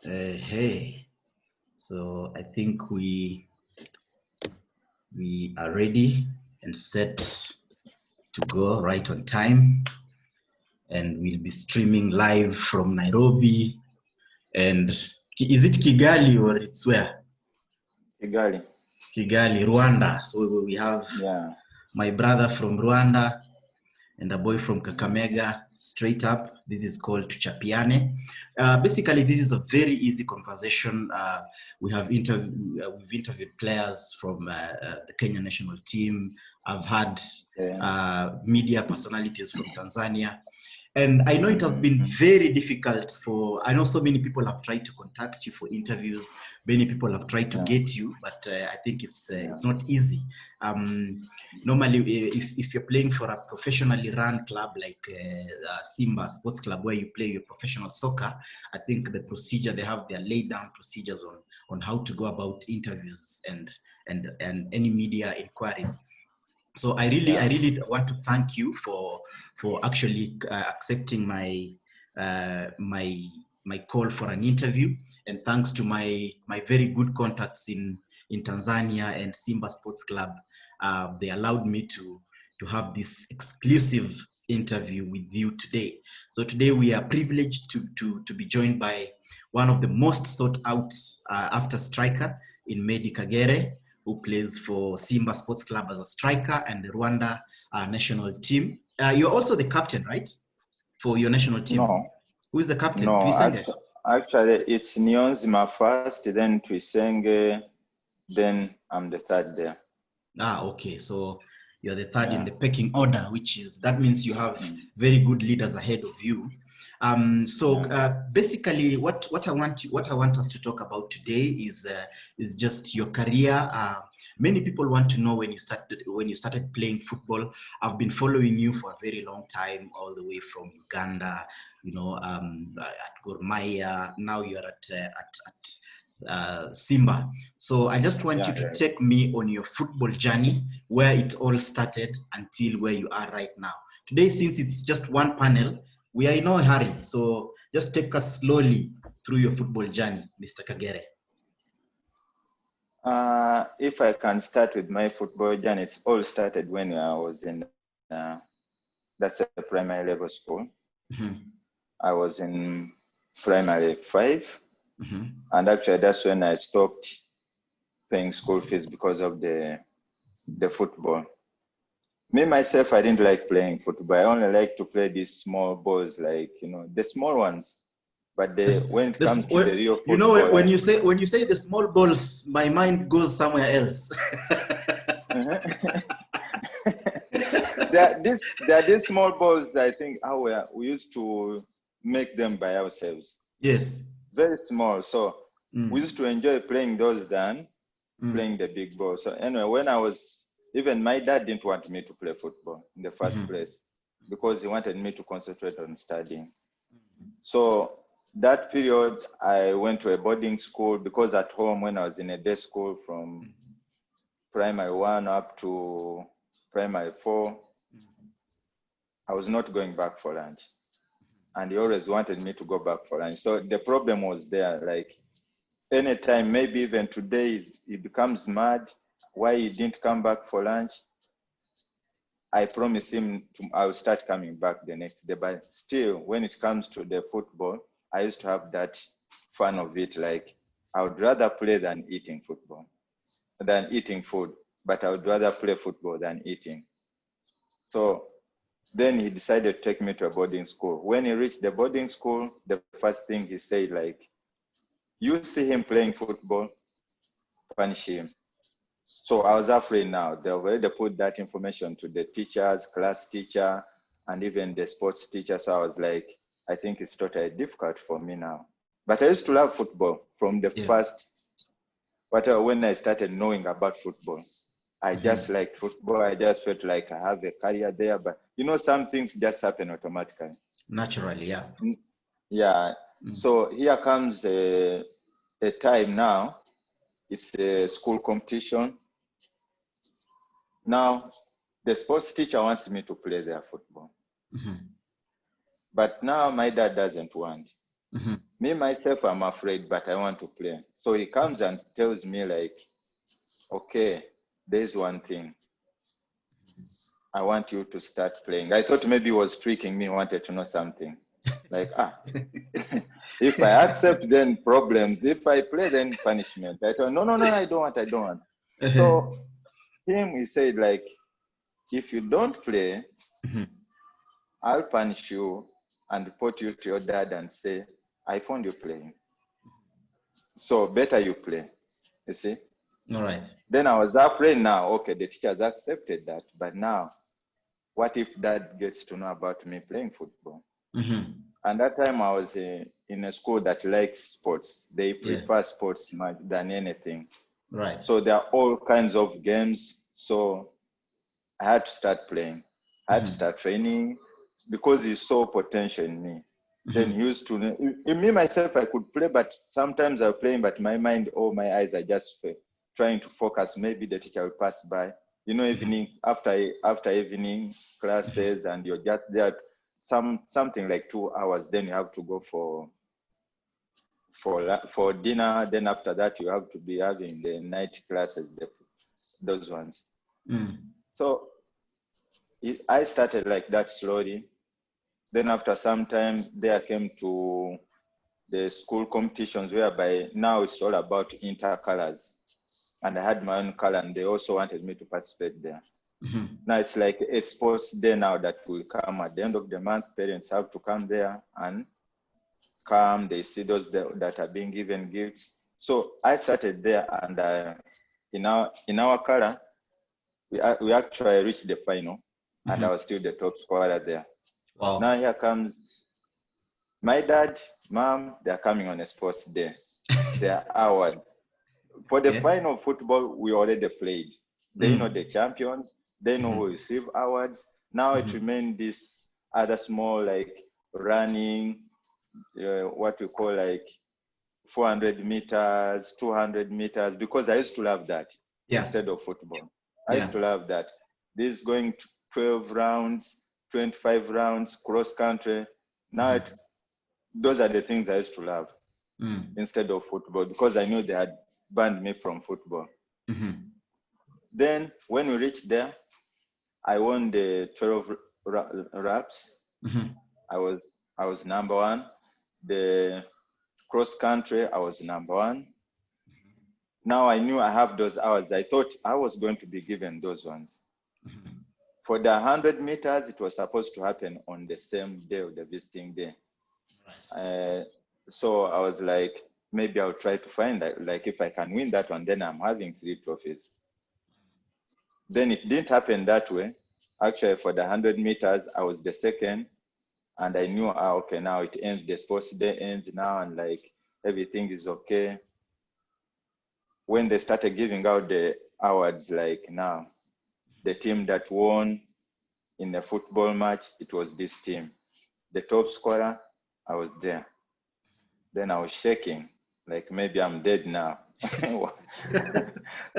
Hey, so I think we are ready and set to go right on time, and we'll be streaming live from Nairobi. And is it Kigali or it's where? Kigali. Kigali, Rwanda. So we have my brother from Rwanda and a boy from Kakamega, straight up. This is called Tuchapiane. Basically, this is a very easy conversation. We've interviewed players from the Kenya national team. I've had media personalities from Tanzania. And I know it has been very difficult I know so many people have tried to contact you for interviews. Many people have tried to get you, but I think it's not easy. Normally, if you're playing for a professionally run club like Simba Sports Club, where you play your professional soccer, I think the procedure, they have their laid down procedures on how to go about interviews and any media inquiries. So I really want to thank you for actually accepting my my call for an interview, and thanks to my very good contacts in Tanzania and Simba Sports Club, they allowed me to have this exclusive interview with you today. So today we are privileged to be joined by one of the most sought out after striker in Medie Kagere, who plays for Simba Sports Club as a striker and the Rwanda national team. You're also the captain, right? For your national team? No. Who is the captain? No, actually it's Nyonzima first, then Twisenge, then I'm the third there. Okay. So you're the third in the pecking order, that means you have very good leaders ahead of you. Basically, what I want us to talk about today is just your career. Many people want to know when you started playing football. I've been following you for a very long time, all the way from Uganda, at Gor Mahia. Now you're at Simba. So I just want you to take me on your football journey, where it all started until where you are right now. Today, since it's just one panel, we are in no hurry. So just take us slowly through your football journey, Mr. Kagere. If I can start with my football journey, it's all started when I was in that's a primary level school. I was in primary 5. And actually that's when I stopped paying school fees because of the football. Me myself, I didn't like playing football. I only like to play these small balls, like the small ones. But when it comes to the real football, when you say the small balls, my mind goes somewhere else. There are these small balls that I think we used to make them by ourselves. Yes. Very small. So we used to enjoy playing those than playing the big ball. So anyway, even my dad didn't want me to play football in the first place, because he wanted me to concentrate on studying. So that period, I went to a boarding school, because at home, when I was in a day school from primary 1 up to primary 4, I was not going back for lunch. And he always wanted me to go back for lunch. So the problem was there, like anytime, maybe even today, he becomes mad why he didn't come back for lunch. I promised him I will start coming back the next day. But still, when it comes to the football, I used to have that fun of it. Like, I would rather play than eating food. But I would rather play football than eating. So then he decided to take me to a boarding school. When he reached the boarding school, the first thing he said, like, you see him playing football, punish him. So I was afraid now. They already put that information to the teachers, class teacher, and even the sports teacher. So I was like, I think it's totally difficult for me now. But I used to love football from the first, when I started knowing about football. I just liked football. I just felt like I have a career there. But some things just happen automatically. Naturally, yeah. Yeah. So here comes a time now. It's a school competition. Now, the sports teacher wants me to play their football. But now my dad doesn't want. Me, myself, I'm afraid, but I want to play. So he comes and tells me like, okay, there's one thing. I want you to start playing. I thought maybe he was tricking me, wanted to know something. Like, if I accept, then problems. If I play, then punishment. I thought, no, I don't want. So he said like, if you don't play, I'll punish you and report you to your dad and say, I found you playing. So better you play, you see? All right. Then I was afraid now, okay, the teachers accepted that, but now, what if dad gets to know about me playing football? And that time I was in a school that likes sports. They prefer sports much than anything. Right. So there are all kinds of games. So I had to start playing. I had to start training because he saw potential in me. Then he used to, in me myself, I could play, but sometimes I'm playing, but my mind or my eyes are just trying to focus. Maybe the teacher will pass by. You know, evening after evening classes, and you're just there something like 2 hours. Then you have to go for dinner. Then after that, you have to be having the night classes, those ones. So I started like that slowly. Then after some time, there came to the school competitions, whereby now it's all about intercolors. And I had my own color, and they also wanted me to participate there. Now it's like a sports day now that will come at the end of the month. Parents have to come there and come. They see those that are being given gifts. So I started there, and in our color, we actually reached the final, and I was still the top scorer there. Wow. Now here comes my dad, mom. They are coming on a sports day. They are awards. For the final football, we already played. They know the champions. They know who receive awards. Now it remains this other small, like running, what we call like 400 meters, 200 meters, because I used to love that instead of football. I used to love that. This is going to 12 rounds, 25 rounds, cross country. Now those are the things I used to love instead of football, because I knew they had banned me from football. Then when we reached there, I won the 12 raps. I was number one. The cross country, I was number one. Now I knew I have those hours. I thought I was going to be given those ones. For the 100 meters, it was supposed to happen on the same day of the visiting day. So I was like, maybe I'll try to find like if I can win that one, then I'm having 3 trophies. Then it didn't happen that way. Actually, for the 100 meters, I was the second, and I knew, okay, now it ends, the sports day ends now, and like everything is okay. When they started giving out the awards, like now, the team that won in the football match, it was this team. The top scorer, I was there. Then I was shaking, like maybe I'm dead now.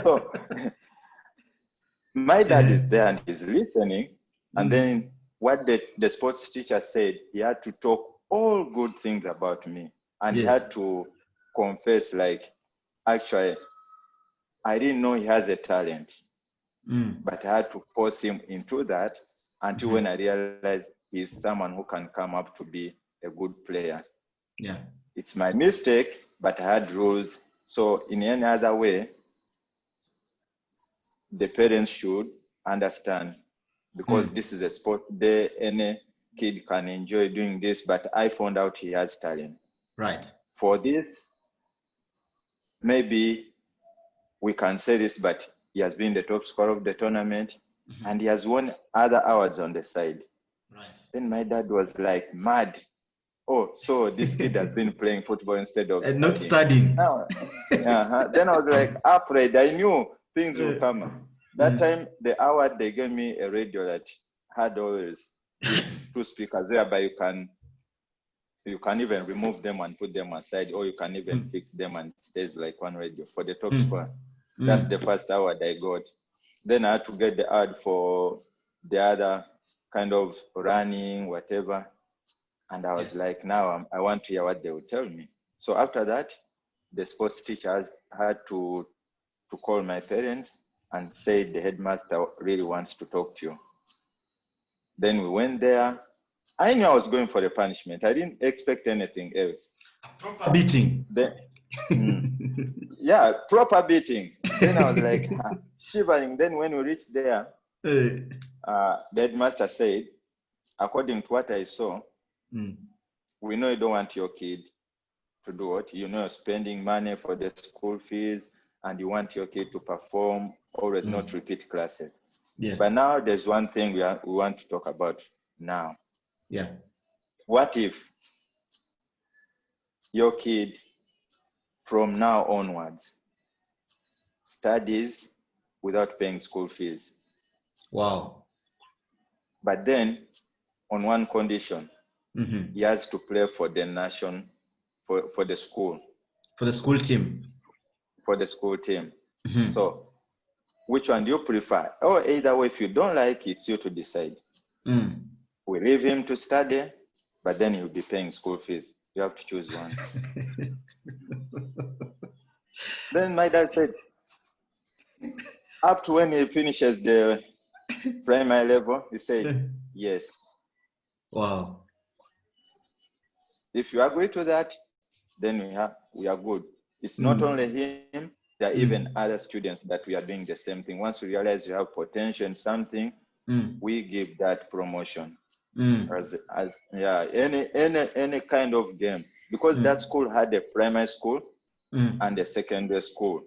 So my dad is there and he's listening. And then what the sports teacher said, he had to talk all good things about me. And he had to confess, like, actually, I didn't know he has a talent. But I had to force him into that until when I realized he's someone who can come up to be a good player. Yeah. It's my mistake, but I had rules. So in any other way, the parents should understand, because this is a sport day, any kid can enjoy doing this, but I found out he has talent. Right. For this, maybe we can say this, but he has been the top scorer of the tournament, and he has won other awards on the side. Right. Then my dad was like, mad. Oh, so this kid has been playing football instead of studying. Not studying. Then I was like, afraid. I knew things will come. That time, the award, they gave me a radio that had always these 2 speakers, whereby you can even remove them and put them aside, or you can even fix them and it stays like one radio for the top score. That's the first award I got. Then I had to get the award for the other kind of running, whatever. And I was like, now I want to hear what they would tell me. So after that, the sports teachers had to call my parents and say the headmaster really wants to talk to you. Then we went there. I knew I was going for the punishment. I didn't expect anything else. Proper beating. Yeah, proper beating. Then I was like shivering. Then when we reached there, the headmaster said, according to what I saw, we know you don't want your kid to do what? You know, spending money for the school fees, and you want your kid to perform, always not repeat classes. Yes. But now there's one thing we want to talk about now. Yeah. What if your kid from now onwards studies without paying school fees? Wow. But then on one condition, he has to play for the nation, for the school. For the school team. For the school team. So which one do you prefer? Or either way, if you don't like it, it's you to decide. We leave him to study, but then he'll be paying school fees. You have to choose one. Then my dad said, up to when he finishes the primary level, he said, yes. Wow. If you agree to that, then we are good. It's not only him, there are even other students that we are doing the same thing. Once we realize you have potential in something, we give that promotion. As any kind of game. Because that school had a primary school and a secondary school.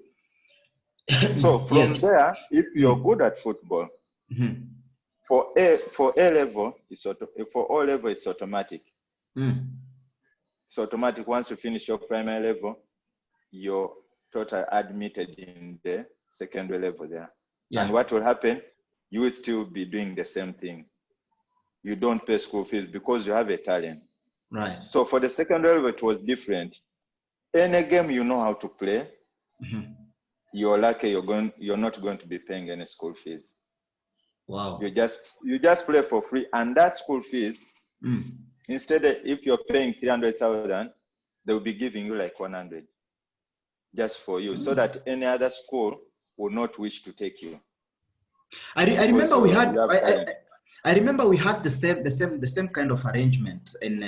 So from there, if you're good at football, for A level, for O level, it's automatic. It's automatic. Once you finish your primary level, you're totally admitted in the secondary level there. And what will happen? You will still be doing the same thing. You don't pay school fees because you have a talent. Right. So for the secondary level, it was different. Any game you know how to play, you're lucky you're not going to be paying any school fees. Wow. You just play for free, and that school fees, instead of, if you're paying 300,000, they'll be giving you like 100 just for you, so that any other school will not wish to take you. I remember we had I remember we had the same kind of arrangement, and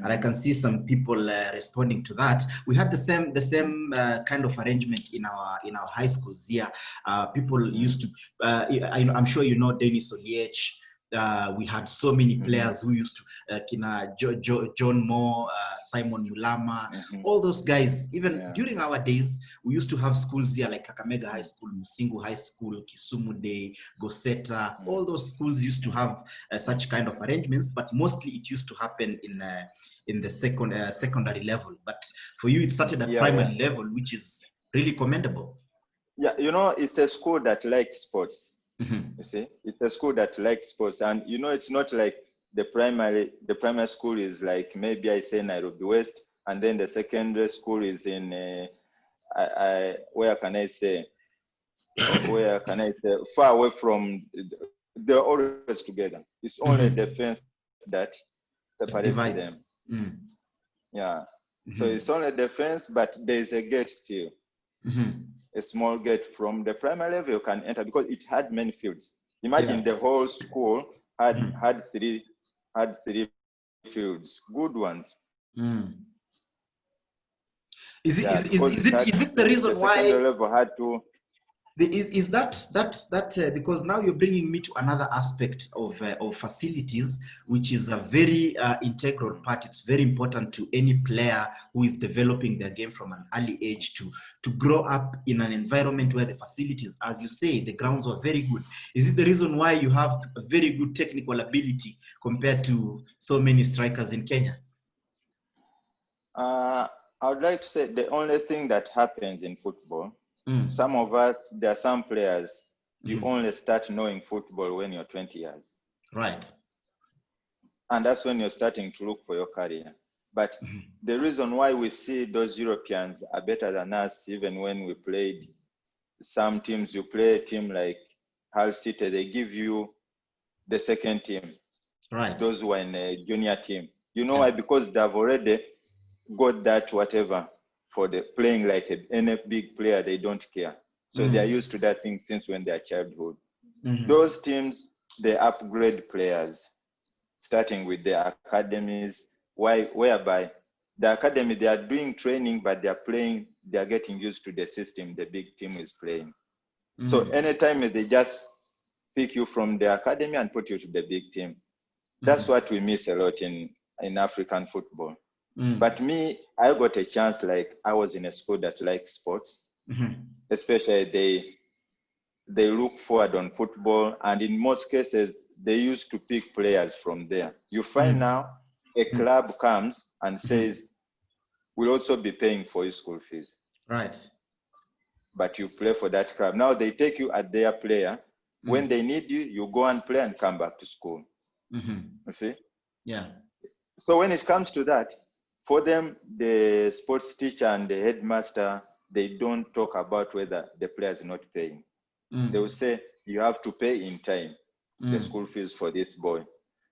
I can see some people responding to that. We had the same kind of arrangement in our high schools here. People used to. I'm sure you know Dennis Oliech. We had so many players who used to, John Moore, Simon Mulama, all those guys. Even during our days, we used to have schools here like Kakamega High School, Musingu High School, Kisumu Day, Goseta. All those schools used to have such kind of arrangements, but mostly it used to happen in the secondary level. But for you, it started at primary level, which is really commendable. Yeah, you know, it's a school that likes sports. You see, it's a school that likes sports, and you know, it's not like the primary school is like, maybe I say Nairobi West, and then the secondary school is in where can I say far away from. They're always together. It's only the fence that separates them. Yeah. So it's only the fence, but there's a gate still. A small gate from the primary level you can enter, because it had many fields. Imagine the whole school had three fields, good ones. Is it the reason the why secondary level had to? Is that because now you're bringing me to another aspect of facilities, which is a very integral part. It's very important to any player who is developing their game from an early age to grow up in an environment where the facilities, as you say, the grounds were very good. Is it the reason why you have a very good technical ability compared to so many strikers in Kenya? I would like to say the only thing that happens in football, some of us, there are some players, you only start knowing football when you're 20 years. Right. And that's when you're starting to look for your career. But the reason why we see those Europeans are better than us, even when we played some teams, you play a team like Hull City, they give you the second team. Right. Those who are in a junior team. You know why? Because they've already got that whatever for the playing like any big player. They don't care. So they are used to that thing since when they are childhood. Those teams, they upgrade players, starting with their academies, whereby the academy, they are doing training, but they are getting used to the system the big team is playing. So anytime they just pick you from the academy and put you to the big team. That's what we miss a lot in African football. But me, I got a chance, like I was in a school that likes sports, especially they look forward on football, and in most cases, they used to pick players from there. You find now a club comes and says, we'll also be paying for your school fees. Right. But you play for that club. Now they take you as their player. When they need you, you go and play and come back to school. You see? Yeah. So when it comes to that, for them, the sports teacher and the headmaster, they don't talk about whether the player is not paying. They will say, you have to pay in time the school fees for this boy.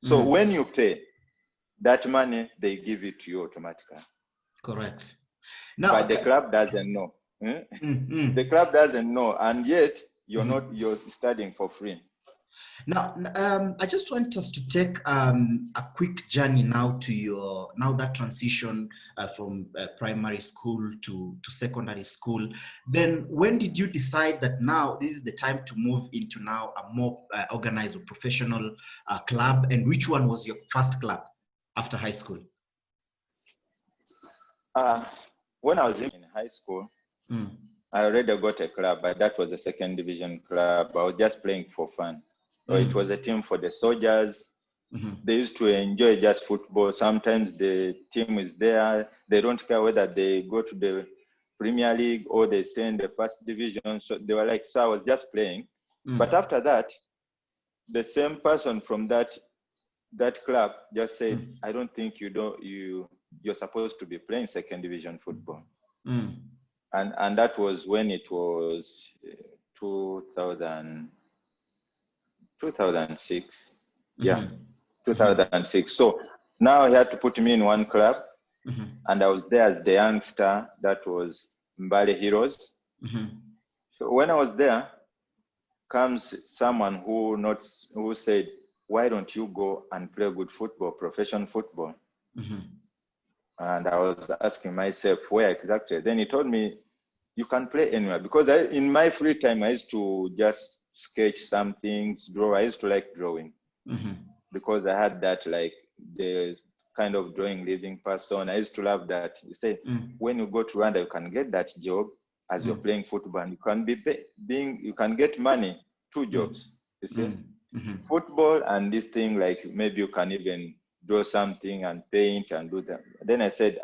So when you pay, that money, they give it to you automatically. Correct. Now, but the club doesn't know. The club doesn't know, and yet you're studying for free. Now, I just want us to take a quick journey now to that transition from primary school to secondary school. Then when did you decide that now this is the time to move into now a more organized or professional club? And which one was your first club after high school? When I was in high school, I already got a club, but that was a second division club. I was just playing for fun. So it was a team for the soldiers. They used to enjoy just football. Sometimes the team is there. They don't care whether they go to the Premier League or they stay in the first division. So they were like, so I was just playing. But after that, the same person from that club just said, I don't think you're supposed to be playing second division football. And that was when it was 2006. Yeah, 2006. So now he had to put me in one club, and I was there as the youngster. That was Mbale Heroes. So when I was there, comes someone who said, why don't you go and play good football, professional football? And I was asking myself, where exactly? Then he told me, you can play anywhere. Because in my free time, I used to just sketch some things, draw. I used to like drawing because I had that, like, the kind of drawing living person. I used to love that. You say, when you go to Rwanda, you can get that job as you're playing football, and you can you can get money, 2 jobs. You see, football and this thing, like maybe you can even draw something and paint and do that. Then I said,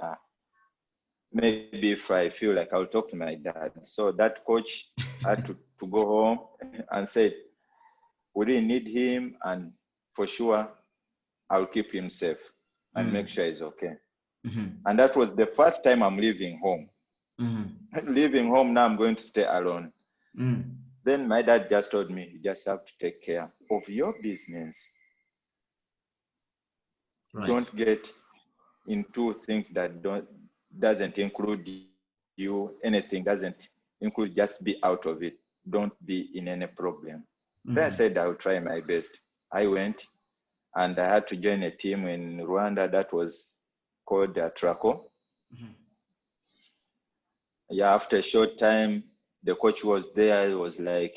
maybe if I feel like I'll talk to my dad. So that coach had to go home and said, we didn't need him, and for sure I'll keep him safe and make sure he's okay. And that was the first time I'm leaving home. Leaving home, now I'm going to stay alone. Then my dad just told me, you just have to take care of your business. Right. Don't get into things that doesn't include you. Anything doesn't include, just be out of it. Don't be in any problem. Then I said, I'll try my best. I went, and I had to join a team in Rwanda that was called Traco. Yeah, after a short time, the coach was there. He was like,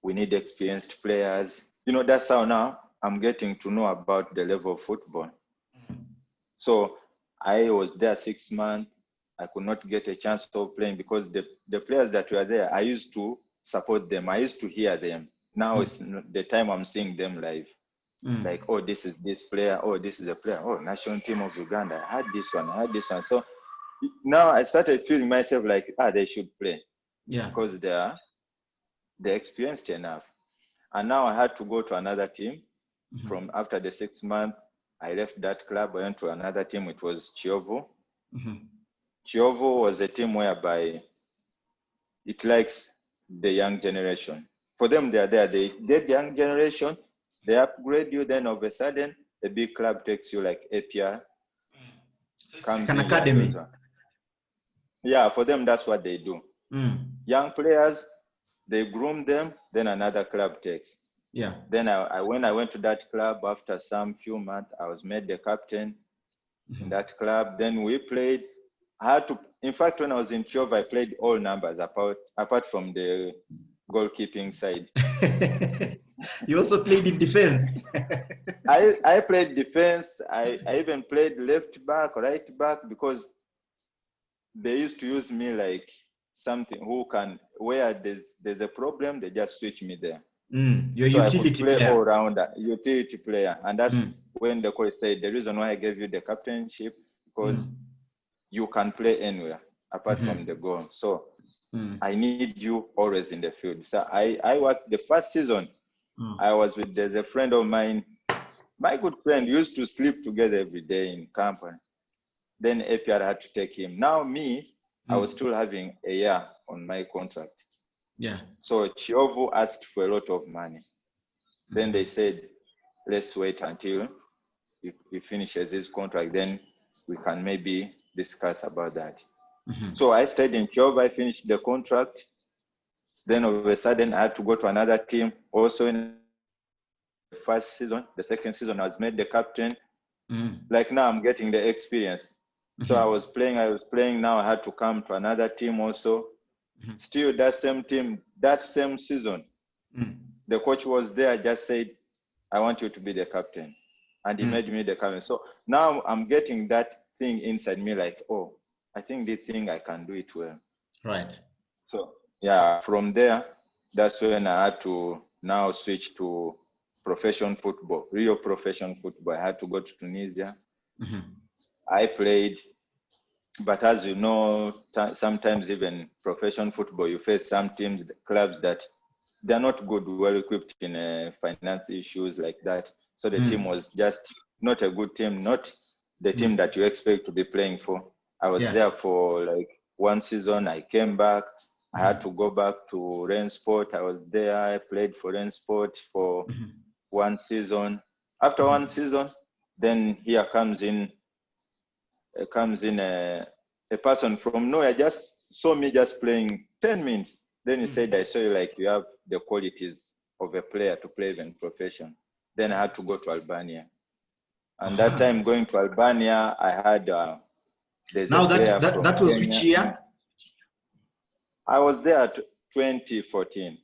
we need experienced players. You know, that's how now I'm getting to know about the level of football. So I was there 6 months. I could not get a chance of playing because the players that were there, I used to support them. I used to hear them. Now it's the time I'm seeing them live. Like, oh, this is this player. Oh, this is a player. Oh, national team of Uganda. I had this one. I had this one. So now I started feeling myself like, they should play. Yeah. Because they're experienced enough. And now I had to go to another team. From after the 6 months, I left that club. I went to another team. It was Chiovu. Chiovu was a team whereby it likes the young generation. For them, they are there. They get the young generation. They upgrade you. Then all of a sudden, a big club takes you like APR, comes an in, academy. Yeah, for them, that's what they do. Young players, they groom them, then another club takes. Yeah. Then when I went to that club, after some few months, I was made the captain in that club. Then we played. I had to, in fact, when I was in Chov, I played all numbers apart from the goalkeeping side. You also played in defense. I played defense. I even played left back, right back, because they used to use me like something where there's a problem, they just switch me there. Your so utility I could play player. all rounder, utility player. And that's when the coach said the reason why I gave you the captainship, because you can play anywhere apart from the goal. So I need you always in the field. So I worked the first season. I was there's a friend of mine, my good friend, used to sleep together every day in camp. Then APR had to take him. Now I was still having a year on my contract. Yeah. So Chiovu asked for a lot of money. Then they said, let's wait until he finishes his contract. Then we can maybe discuss about that. So I stayed in Chiovu. I finished the contract. Then all of a sudden I had to go to another team. Also in the first season, the second season, I was made the captain. Like now I'm getting the experience. So I was playing. Now I had to come to another team also. Still that same team, that same season. The coach was there, just said, I want you to be the captain. And he made me the captain. So now I'm getting that thing inside me like, oh, I think this thing I can do it well. Right. So yeah, from there, that's when I had to now switch to professional football, real professional football. I had to go to Tunisia. I played, but as you know, sometimes even professional football, you face some teams, clubs that they're not good, well equipped in finance issues like that. So the team was just not a good team, not the team that you expect to be playing for. I was there for like one season. I came back. I had to go back to Rain Sport. I was there. I played for Rain Sport for one season. After one season, then here comes in a person from nowhere, just saw me just playing 10 minutes. Then he said, I saw you like you have the qualities of a player to play even profession. Then I had to go to Albania. And that time going to Albania, I had there's now a player that was Kenya. Which year? I was there at 2014.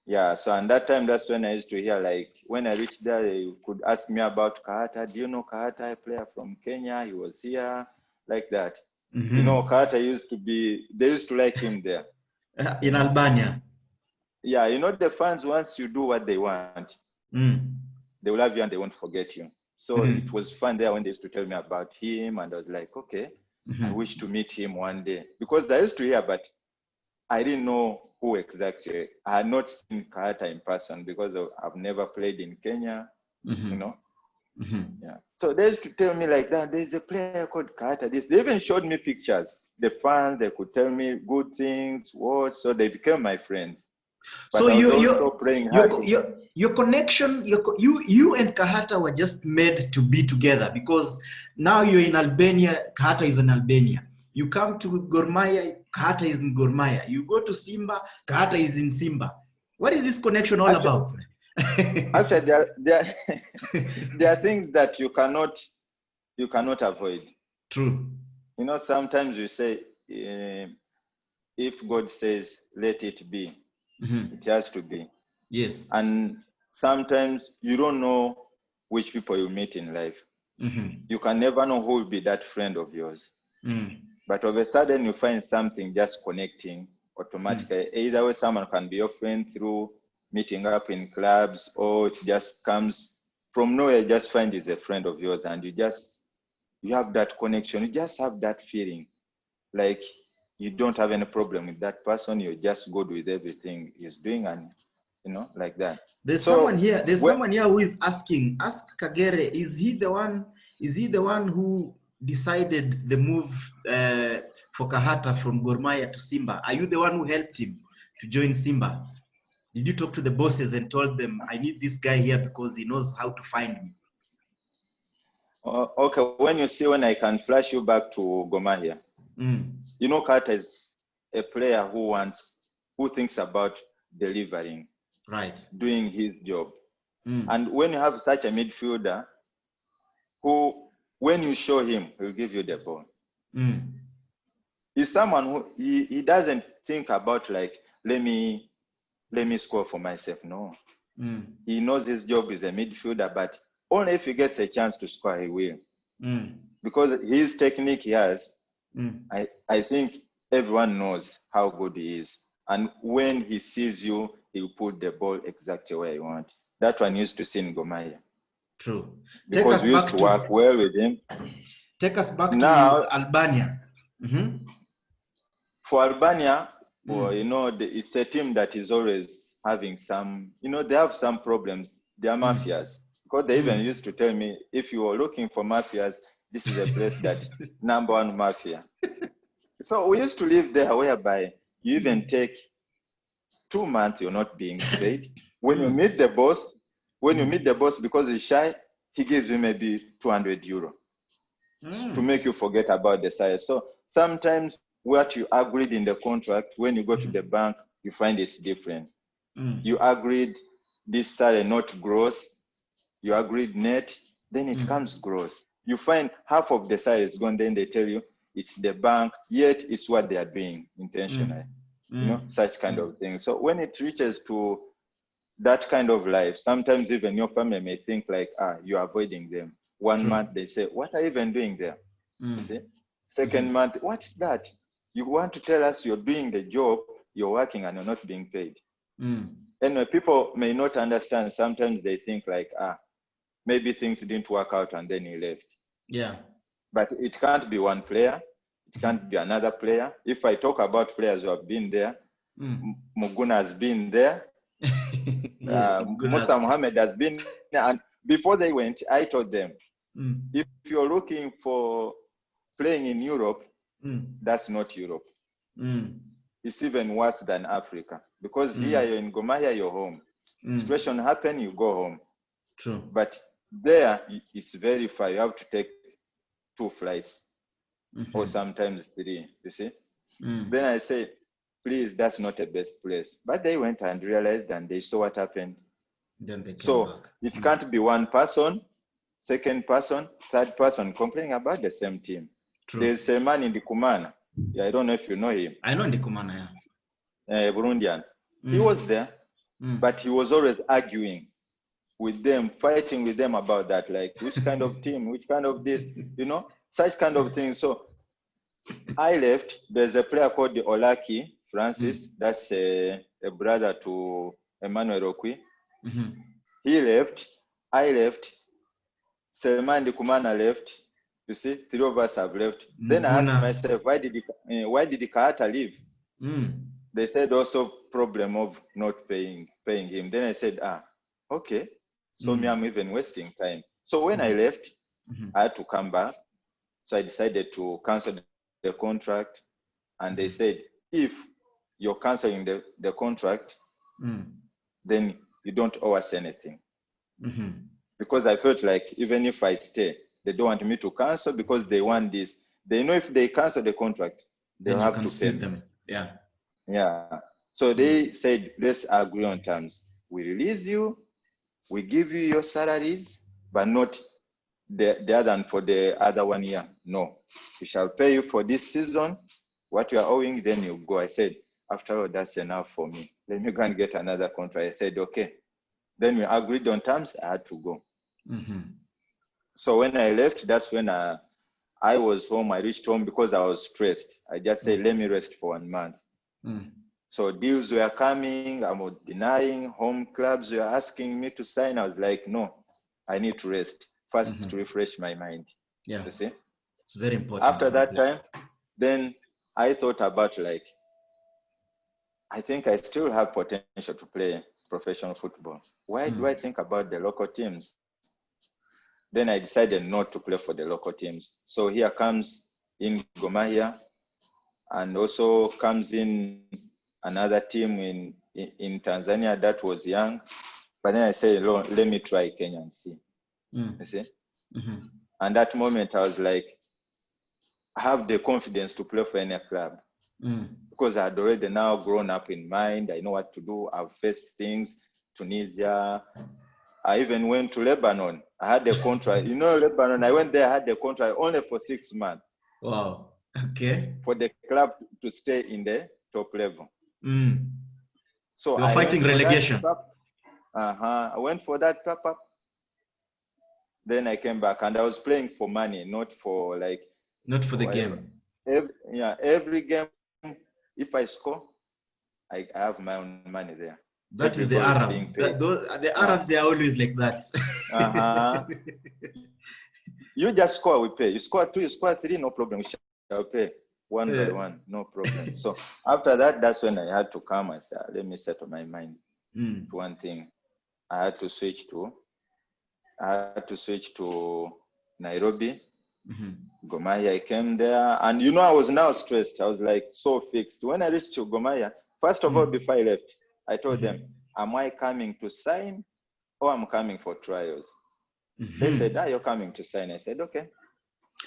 Yeah, so and that time, that's when I used to hear, like, when I reached there, they could ask me about Kahata. Do you know Kahata, a player from Kenya? He was here, like that. You know, Kahata they used to like him there. In Albania. Yeah, you know, the fans, once you do what they want, they will love you and they won't forget you. So it was fun there when they used to tell me about him, and I was like, okay, I wish to meet him one day. Because I used to hear, but I didn't know who exactly. I had not seen Kahata in person because I've never played in Kenya, you know. Yeah. So they used to tell me like that, there's a player called Kahata. They even showed me pictures. The fans, they could tell me good things, words, so they became my friends. But so I was also praying hard. Your connection, you and Kahata were just made to be together, because now you're in Albania, Kahata is in Albania. You come to Gor Mahia, Kahata is in Gor Mahia. You go to Simba, Kahata is in Simba. What is this connection all about? Actually, there are things that you cannot avoid. True. You know, sometimes you say, if God says, let it be, it has to be. Yes. And sometimes you don't know which people you meet in life. You can never know who will be that friend of yours. But all of a sudden you find something just connecting automatically. Either way, someone can be your friend through meeting up in clubs, or it just comes from nowhere, just find is a friend of yours, and you have that connection. You just have that feeling like you don't have any problem with that person. You're just good with everything he's doing, and you know, like that. There's someone here who is asking, ask Kagere, is he the one who decided the move for Kahata from Gor Mahia to Simba? Are you the one who helped him to join Simba? Did you talk to the bosses and told them, I need this guy here because he knows how to find me? Okay, when I can flash you back to Gor Mahia, you know, Kahata is a player who thinks about delivering, right, doing his job. And when you have such a midfielder who, when you show him, he'll give you the ball. He's someone who he doesn't think about like, let me score for myself. No. He knows his job is a midfielder, but only if he gets a chance to score, he will. Because his technique he has, I think everyone knows how good he is. And when he sees you, he'll put the ball exactly where you want. That one used to see in Gor Mahia. True. Because we used to work well with him. Take us back now, to Albania. For Albania, well, you know, it's a team that is always having some, you know, they have some problems. They are mafias. Because they even used to tell me, if you are looking for mafias, this is a place that #1 mafia. So we used to live there whereby you even take 2 months, you're not being paid. When you meet the boss, because he's shy, he gives you maybe 200 euro to make you forget about the size. So sometimes what you agreed in the contract, when you go to the bank, you find it's different. You agreed this salary not gross, you agreed net, then it comes gross. You find half of the salary is gone, then they tell you it's the bank, yet it's what they are doing intentionally. You know, such kind of thing. So when it reaches to that kind of life, sometimes even your family may think like, you're avoiding them. 1 month, they say, what are you even doing there? You see? Second month, what's that? You want to tell us you're doing the job, you're working and you're not being paid. Anyway, people may not understand. Sometimes they think like, maybe things didn't work out and then he left. Yeah. But it can't be one player. It can't be another player. If I talk about players who have been there, Muguna has been there. Yes, Musa Mohammed has been there. And before they went, I told them, if you're looking for playing in Europe, that's not Europe. It's even worse than Africa. Because here you're in Gor Mahia, you're home. Situation happen, you go home. True. But there, it's very far. You have to take 2 flights or sometimes 3, you see. Then I say, please, that's not the best place. But they went and realized and they saw what happened. Then they came back. It can't be one person, second person, third person complaining about the same team. True. There's a man in the Kumana. Yeah, I don't know if you know him. I know in the Kumana, Burundian. He was there, but he was always arguing with them, fighting with them about that, like which kind of team, which kind of this, you know, such kind of things. So I left. There's a player called the Olaki, Francis. That's a brother to Emmanuel Okwi. He left. I left. Selman Kumana left. You see, 3 of us have left. Then I asked myself, why did the Kahata leave? They said also problem of not paying him. Then I said, okay. So me, I'm even wasting time. So when I left, I had to come back. So I decided to cancel the contract. And they said, if you're canceling the contract, then you don't owe us anything. Because I felt like even if I stay, they don't want me to cancel because they want this. They know if they cancel the contract, they'll have to pay them. Yeah. So they said, let's agree on terms. We release you, we give you your salaries, but not the other and for the other 1 year. No, we shall pay you for this season. What you are owing, then you go. I said, after all, that's enough for me. Let me go and get another contract. I said, okay. Then we agreed on terms. I had to go. So when I left, that's when I was home. I reached home because I was stressed. I just said, let me rest for 1 month. So deals were coming. I was denying. Home clubs were asking me to sign. I was like, no, I need to rest first to refresh my mind. Yeah, you see, it's very important. After that time, then I thought about like, I think I still have potential to play professional football. Why do I think about the local teams? Then I decided not to play for the local teams. So here comes in Gor Mahia, and also comes in another team in Tanzania that was young. But then I said, let me try Kenyan SC. You see? And that moment I was like, I have the confidence to play for any club. Because I had already now grown up in mind. I know what to do. I've faced things, Tunisia. I even went to Lebanon. I had a contract. Lebanon, I went there, I had a contract only for 6 months. Wow. Okay. For the club to stay in the top level. So you're fighting relegation. I went for that top-up. Then I came back and I was playing for money, not for the game. Every game, if I score, I have my own money there. That is the Arab. The Arabs, they are always like that. You just score, we pay. You score 2, you score 3, no problem. We shall pay one by one, no problem. So after that, that's when I had to come and say, let me settle my mind to one thing. I had to switch to Nairobi. Gor Mahia, I came there, and I was now stressed. I was like so fixed. When I reached to Gor Mahia, first of all, before I left, I told them, am I coming to sign or I'm coming for trials? They said, you're coming to sign. I said, okay.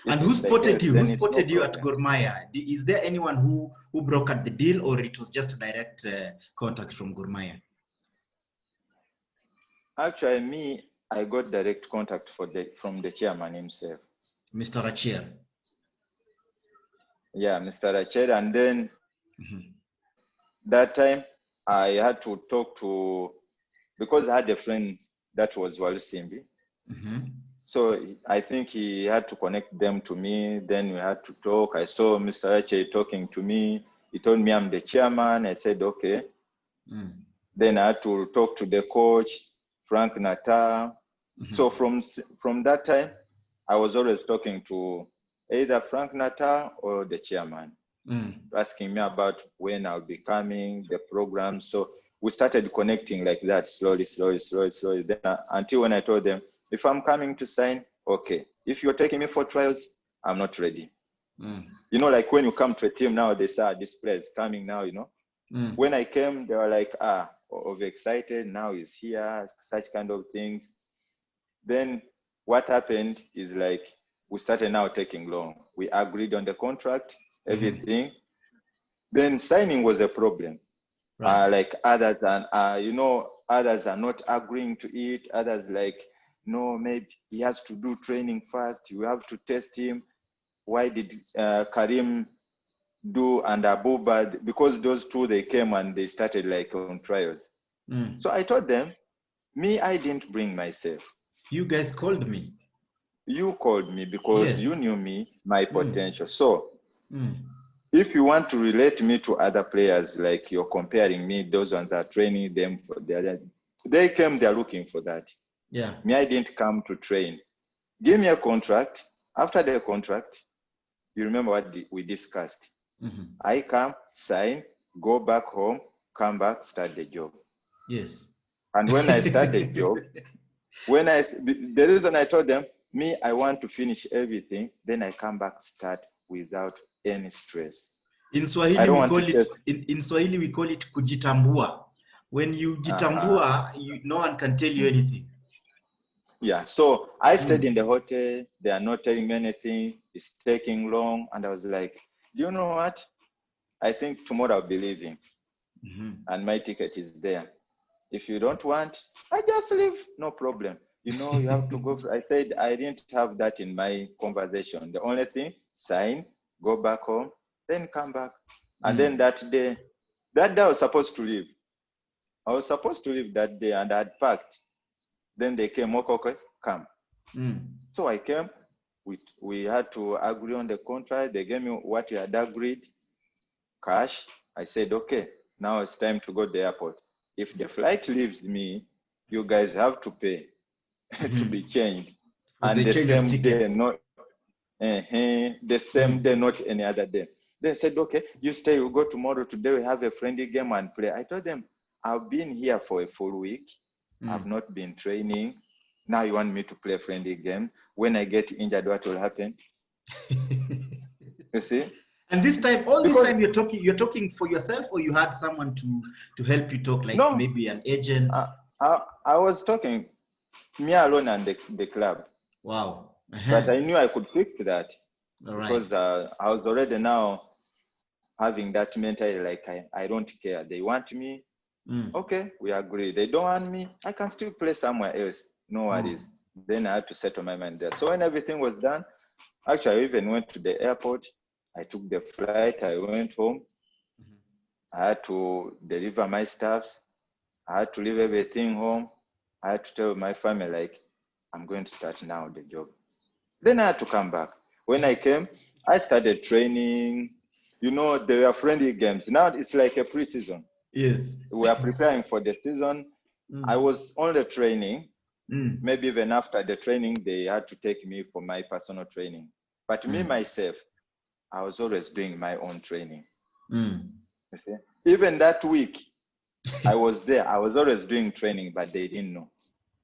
And who spotted you? Who spotted you at Gor Mahia? Is there anyone who brokered the deal, or it was just a direct contact from Gor Mahia? Actually, me, I got direct contact from the chairman himself. Mr. Rachel. Yeah, Mr. Rachel. And then that time I had to talk to, because I had a friend that was Simbi. So I think he had to connect them to me. Then we had to talk. I saw Mr. Rachel talking to me. He told me I'm the chairman. I said, okay. Then I had to talk to the coach, Frank Nata. So from that time, I was always talking to either Frank Nata or the chairman, asking me about when I'll be coming, the program. So we started connecting like that, slowly. Then until when I told them, if I'm coming to sign, okay. If you're taking me for trials, I'm not ready. Like when you come to a team now, they say, this player is coming now, When I came, they were like, overexcited, now he's here, such kind of things. Then what happened is like, we started now taking long. We agreed on the contract, everything. Then signing was a problem. Right. Like others, others are not agreeing to it. Others like, no, maybe he has to do training first. You have to test him. Why did Karim do and Abuba? Because those two, they came and they started like on trials. So I told them, I didn't bring myself. You guys called me. You called me because you knew me, my potential. So if you want to relate me to other players, like you're comparing me, those ones are training them for they came, they're looking for that. Yeah. Me, I didn't come to train. Give me a contract. After the contract, you remember what we discussed. I come, sign, go back home, come back, start the job. Yes. And when I start the job, the reason I told them, I want to finish everything, then I come back, start without any stress. In Swahili, we call it kujitambua. When you jitambua, no one can tell you anything. Yeah, so I stayed in the hotel. They are not telling me anything. It's taking long. And I was like, you know what? I think tomorrow I'll be leaving. And my ticket is there. If you don't want, I just leave. No problem. You have to go. I said I didn't have that in my conversation. The only thing, sign, go back home, then come back. And then that day I was supposed to leave. I was supposed to leave that day and I had packed. Then they came, okay, come. So I came. We had to agree on the contract. They gave me what we had agreed, cash. I said, okay, now it's time to go to the airport. If the flight leaves me, you guys have to pay to be changed. And the same day, the same day, not any other day. They said, okay, you stay, we'll go tomorrow. Today we have a friendly game and play. I told them, I've been here for a full week. I've not been training. Now you want me to play a friendly game. When I get injured, what will happen? You see? And this time, this time you're talking for yourself, or you had someone to help you talk, like maybe an agent? I was talking me alone and the club. Wow. But I knew I could fix that. All right. Because I was already now having that mentality, like I don't care. They want me. Okay, we agree. They don't want me. I can still play somewhere else. No worries. Then I had to settle my mind there. So when everything was done, actually I even went to the airport. I took the flight. I went home. I had to deliver my stuffs. I had to leave everything home. I had to tell my family, like, I'm going to start now the job. Then I had to come back. When I came, I started training. You know, there were friendly games. Now it's like a pre-season. Yes. We are preparing for the season. I was only training. Maybe even after the training, they had to take me for my personal training. But me, myself, I was always doing my own training. You see? Even that week, I was there. I was always doing training, but they didn't know.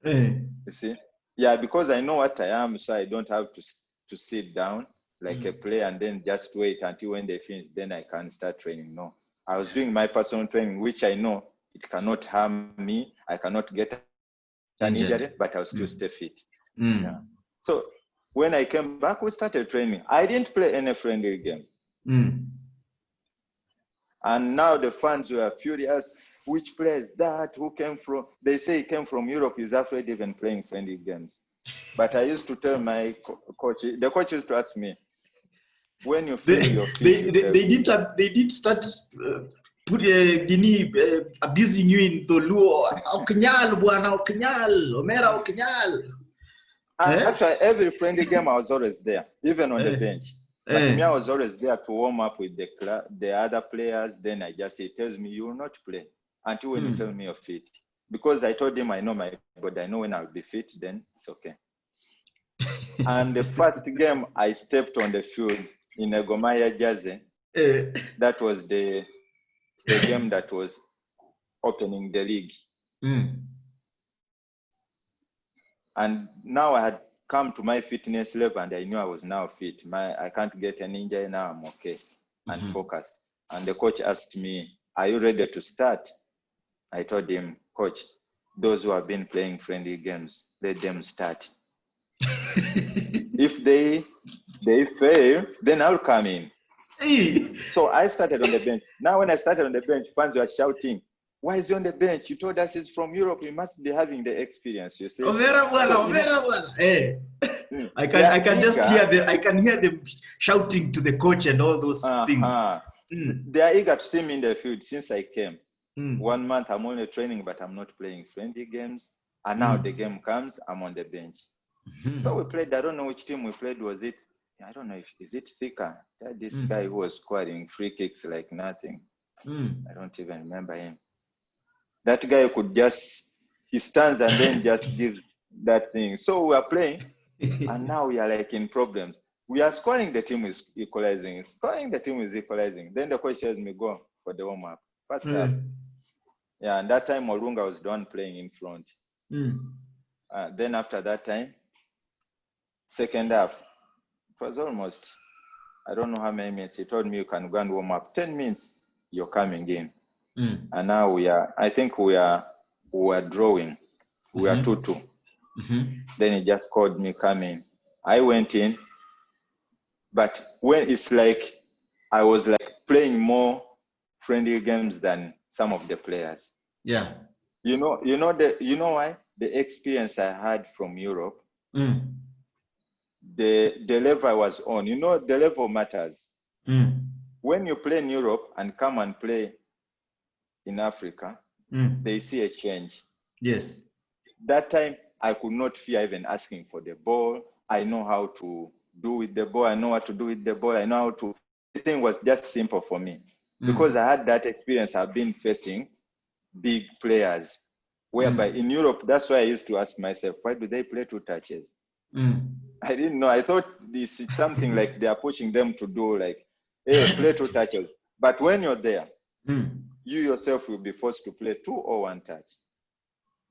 You see? Yeah, because I know what I am, so I don't have to sit down like a player and then just wait until when they finish, then I can start training. No. I was doing my personal training, which I know it cannot harm me. I cannot get an injury, but I'll still stay fit. Yeah. So when I came back, we started training. I didn't play any friendly game. And now the fans were furious. Which players that? Who came from? They say he came from Europe. He's afraid even playing friendly games. But I used to tell my coach. The coach used to ask me, when you feel your feet, they did start abusing you in Toluo. Okenyal, buana Okenyal, Omera Okenyal. Actually, every friendly game I was always there, even on the bench. But me, I was always there to warm up with the other players. Then I just say, he tells me, you will not play until when you tell me you're fit. Because I told him I know my body. I know when I'll be fit, then it's okay. And the first game I stepped on the field in a Gomaya jersey, that was the game that was opening the league. And now I had come to my fitness level and I knew I was now fit. I can't get an injury, now I'm okay and focused. And the coach asked me, are you ready to start? I told him, coach, those who have been playing friendly games, let them start. If they fail, then I'll come in. So I started on the bench. Now when I started on the bench, fans were shouting, why is he on the bench? You told us he's from Europe. He must be having the experience, you see. I can just hear them shouting to the coach and all those things. They are eager to see me in the field since I came. 1 month I'm only training, but I'm not playing friendly games. And now the game comes, I'm on the bench. So we played, I don't know which team we played. Was it, I don't know, is it Thika? This guy who was scoring free kicks like nothing. I don't even remember him. That guy could just, he stands and then just gives that thing. So we are playing, and now we are like in problems. We are scoring, the team is equalizing. Scoring, the team is equalizing. Then the coach tells me, go for the warm-up. First half. Yeah, and that time Olunga was the one playing in front. Then after that time, second half, it was almost, I don't know how many minutes. He told me you can go and warm up. 10 minutes, you're coming in. And now we are, I think we are drawing. We are 2-2. Then he just called me, come in. I went in, but when it's like, I was like playing more friendly games than some of the players. Yeah. You know why? The experience I had from Europe, the level I was on, the level matters. When you play in Europe and come and play in Africa, they see a change. Yes. That time, I could not fear even asking for the ball. I know how to do with the ball. I know what to do with the ball. I know how to. Everything was just simple for me because I had that experience. I've been facing big players, whereby in Europe, that's why I used to ask myself, why do they play 2 touches? I didn't know. I thought this is something like they are pushing them to do, like, hey, play 2 touches. But when you're there, you yourself will be forced to play 2 or 1 touch.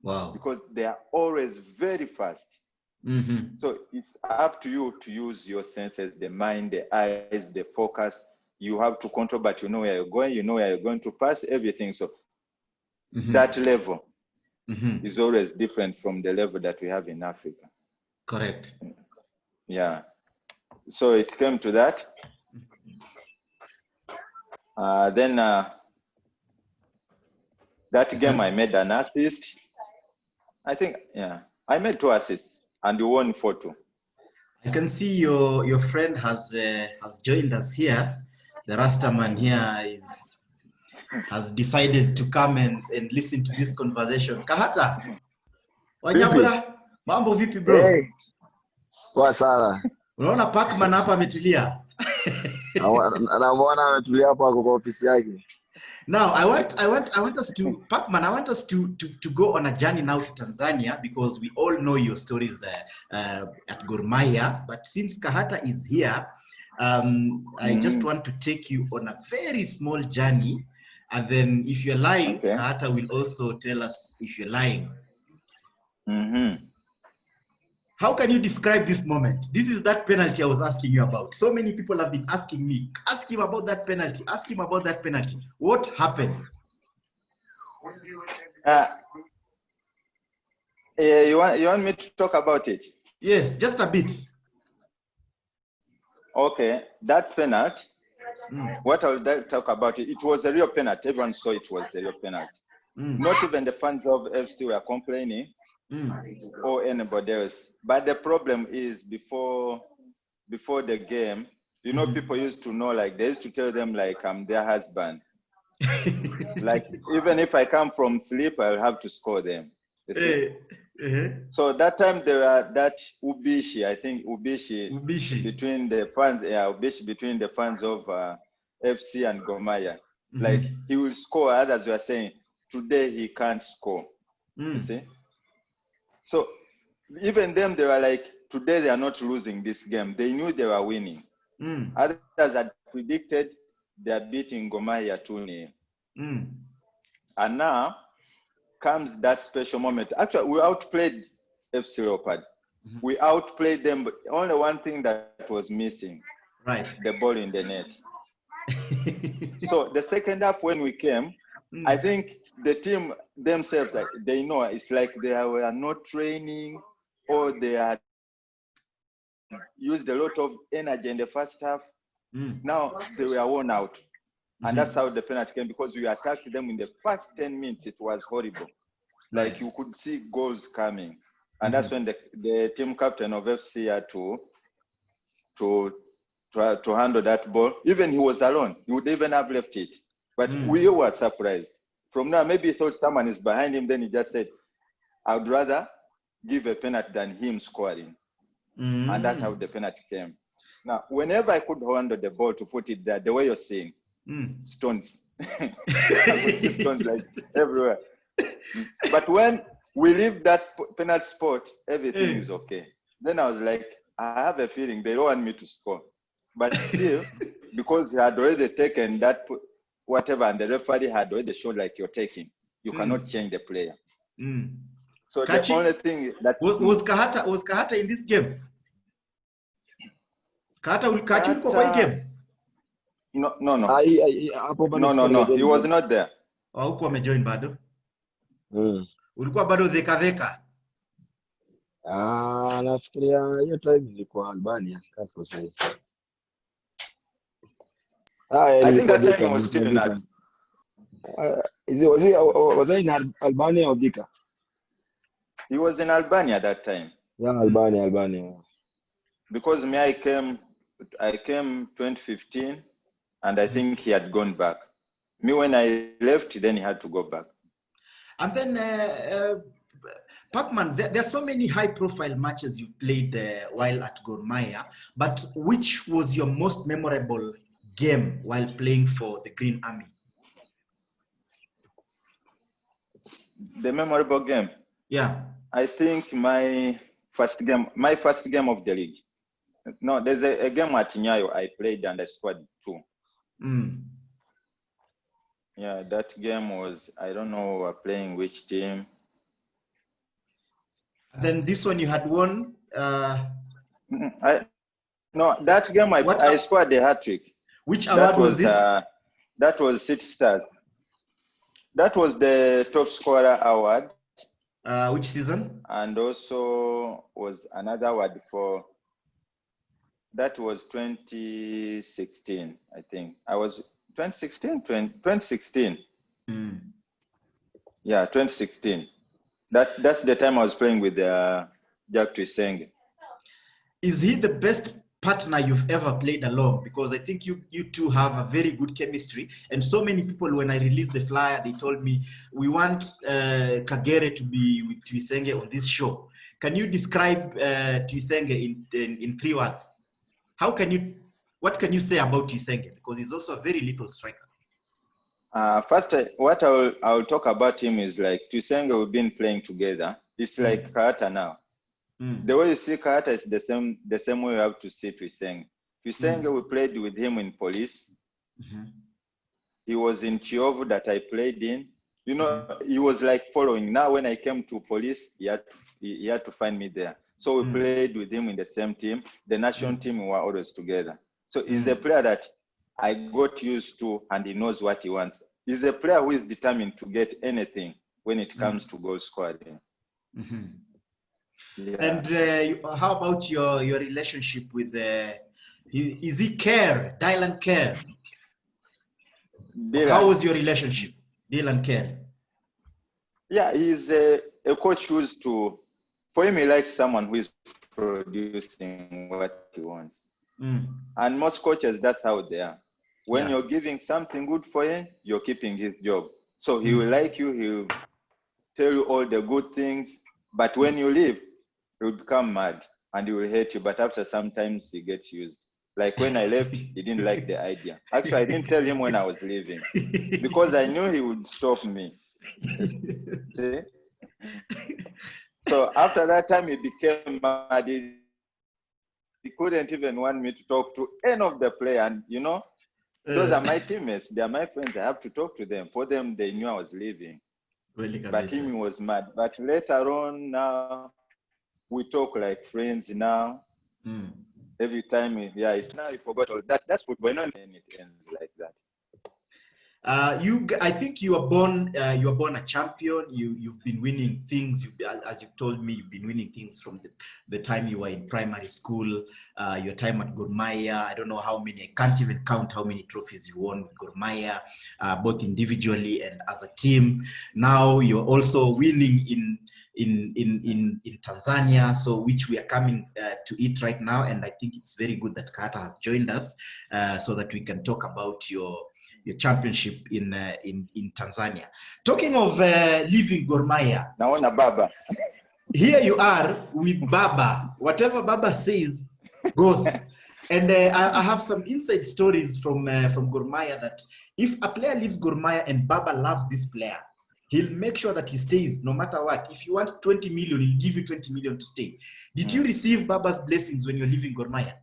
Wow. Because they are always very fast. So it's up to you to use your senses, the mind, the eyes, the focus, you have to control, but you know where you're going, you know where you're going to pass, everything. So that level is always different from the level that we have in Africa. Correct. Yeah. So it came to that. Then that game I made an assist. I think, yeah, I made 2 assists and we won 4-2. I can see your friend has joined us here. The Rastaman here has decided to come and listen to this conversation. Kahata, Wanyabura, mambo vipi bro? Hey, poa sana. Unaona Pacman hapa ametulia. Anamuona ametulia hapa kwa ofisi yake. Now I want us to Pacman, I want us to go on a journey now to Tanzania, because we all know your stories at Gor Mahia, but since Kahata is here, I just want to take you on a very small journey, and then if you're lying, okay, Kahata will also tell us if you're lying. How can you describe this moment? This is that penalty I was asking you about. So many people have been asking me, ask him about that penalty, ask him about that penalty. What happened? You want me to talk about it? Yes, just a bit. Okay, that penalty, what I will talk about it was a real penalty. Everyone saw it was a real penalty. Not even the fans of FC were complaining. Or anybody else. But the problem is before the game, you know, people used to know, like they used to tell them like I'm their husband. Like even if I come from sleep, I'll have to score them. So that time there were that Ubishi, I think Ubishi between the fans, Ubishi between the fans of FC and Gor Mahia. Like he will score, others were saying today he can't score. You see? So even them, they were like, today they are not losing this game. They knew they were winning. Others had predicted they are beating Gor Mahia 2-0. And now comes that special moment. Actually, we outplayed FC Leopard. We outplayed them, but only one thing that was missing. Right. The ball in the net. So the second half when we came, I think the team themselves, like, they know it's like they were not training, or they had used a lot of energy in the first half. Now they were worn out. And that's how the penalty came, because we attacked them in the first 10 minutes. It was horrible. Like you could see goals coming. And that's when the team captain of FC had to handle that ball. Even he was alone. He would even have left it. But we were surprised. From now, maybe he thought someone is behind him. Then he just said, I would rather give a penalty than him scoring. And that's how the penalty came. Now, whenever I could handle the ball to put it there, the way you're seeing, stones. I could see stones like everywhere. But when we leave that penalty spot, everything is okay. Then I was like, I have a feeling they don't want me to score. But still, because he had already taken that whatever, and the referee had already shown like you're taking, you cannot change the player. So Kachi, the only thing that was Kahata in this game? Kahata will catch you kwa game? No. No, he was not there. Huko amejoin bado? Ulikuwa bado dheka? Nafikiria hiyo time ilikuwa Albania, that's what I say. I think that time he was still in was he in Albania or Dhika? He was in Albania that time. Yeah, Albania. Because me, I came 2015, and I think he had gone back. Me, when I left, then he had to go back. And then, Pacman, there are so many high-profile matches you've played while at Gor Mahia, but which was your most memorable game while playing for the Green Army? The memorable game? Yeah. I think my first game of the league. No, there's a game at Nyayo I played and I scored 2. Yeah, that game was, I don't know, we're playing which team. Then this one you had won? No, that game I scored a hat-trick. Which award was this? That was City Stars. That was the top scorer award. Which season? And also was another award for, that was 2016, I think. I was 2016. Yeah, 2016. That's the time I was playing with Jack Tuisenge. Is he the best partner you've ever played along? Because I think you two have a very good chemistry. And so many people, when I released the flyer, they told me, we want Kagere to be with Tuisenge on this show. Can you describe Tuisenge in 3 words? What can you say about Tuisenge? Because he's also a very little striker. First, what I'll talk about him is like Tuisenge, we've been playing together. It's like Kahata now. The way you see Kahata is the same way you have to see Tuisenge. Tuisenge, we played with him in Police. He was in Chiovu that I played in. You know, he was like following. Now, when I came to Police, he had to find me there. So we played with him in the same team. The national team, we were always together. So he's a player that I got used to, and he knows what he wants. He's a player who is determined to get anything when it comes to goal scoring. Yeah. And how about your relationship with is he Dylan Kerr? Dylan. How was your relationship, Dylan Kerr? Yeah, he's a coach who's for him, he likes someone who is producing what he wants. And most coaches, that's how they are. When you're giving something good for him, you're keeping his job. So he will like you, he'll tell you all the good things, but when you leave, he will become mad and he will hate you. But after sometimes he gets used. Like when I left, he didn't like the idea. Actually, I didn't tell him when I was leaving because I knew he would stop me. See? So after that time, he became mad. He couldn't even want me to talk to any of the players. And you know, those are my teammates. They are my friends. I have to talk to them. For them, they knew I was leaving. But him was mad. But later on, now we talk like friends. Now every time, now you forgot all that. That's football. Not it ends like that. I think you were born a champion. You've been winning things. As you've told me, you've been winning things from the time you were in primary school. Your time at Gor Mahia. I don't know how many. I can't even count how many trophies you won with Gor Mahia, both individually and as a team. Now you're also winning in Tanzania, so which we are coming to it right now. And I think it's very good that Kahata has joined us so that we can talk about your championship in Tanzania. Talking of leaving Gor Mahia, naona Baba. Here you are with Baba. Whatever Baba says goes. And I have some inside stories from Gor Mahia that if a player leaves Gor Mahia and Baba loves this player, he'll make sure that he stays no matter what. If you want 20 million, he'll give you 20 million to stay. Did you receive Baba's blessings when you're leaving Gor Mahia?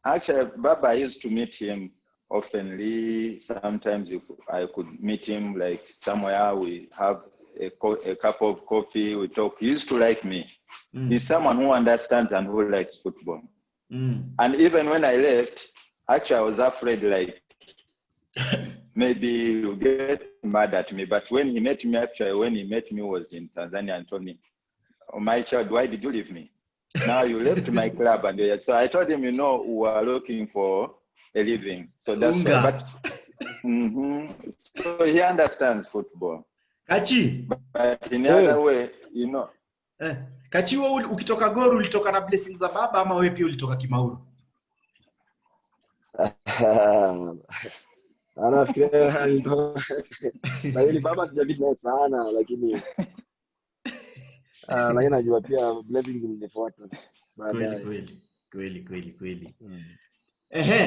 Actually, Baba, I used to meet him oftenly. Sometimes if I could meet him like somewhere, we have a cup of coffee, we talk. He used to like me. He's someone who understands and who likes football. And even when I left, actually I was afraid like maybe he'll get mad at me. But when he met me, was in Tanzania and told me, "Oh, my child, why did you leave me? Now you left my club." And so I told him, we are looking for a living. So that's why. But so he understands football. Kachi. But in other way, Kachi, wewe ukitoka Gor ulitoka na blessings za Baba ama wewe pia ulitoka kimauru? Anafikiria lakini Baba sijapita sana, lakini najua pia blessings zilifuata baadaye. Kweli.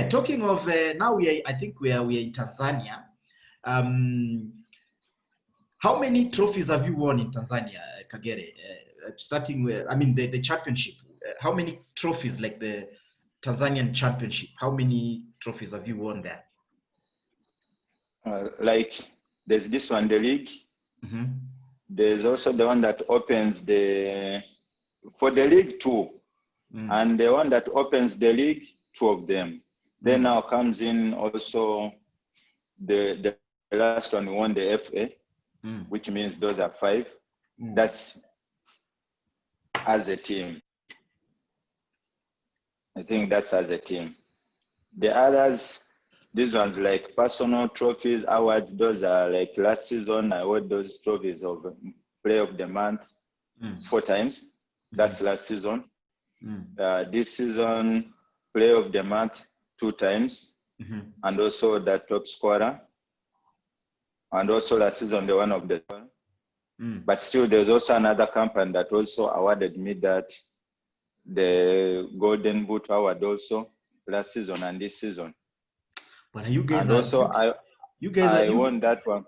Talking of now I think we are in Tanzania. How many trophies have you won in Tanzania, Kagere? Starting with, the championship. How many trophies, like the Tanzanian championship? How many trophies have you won there? Like there's this one, the league. There's also the one that opens for the league 2, and the one that opens the league, 2 of them. Then now comes in also the last one, we won the FA, which means those are 5. That's as a team. I think that's as a team. The others, these ones like personal trophies, awards, those are like last season, I won those trophies of Player of the Month 4 times. That's last season. This season, Player of the Month 2 times, and also the top scorer. And also last season, the one of the but still, there's also another company that also awarded me that the Golden Boot Award also last season and this season. But you guys and are, also I won that one.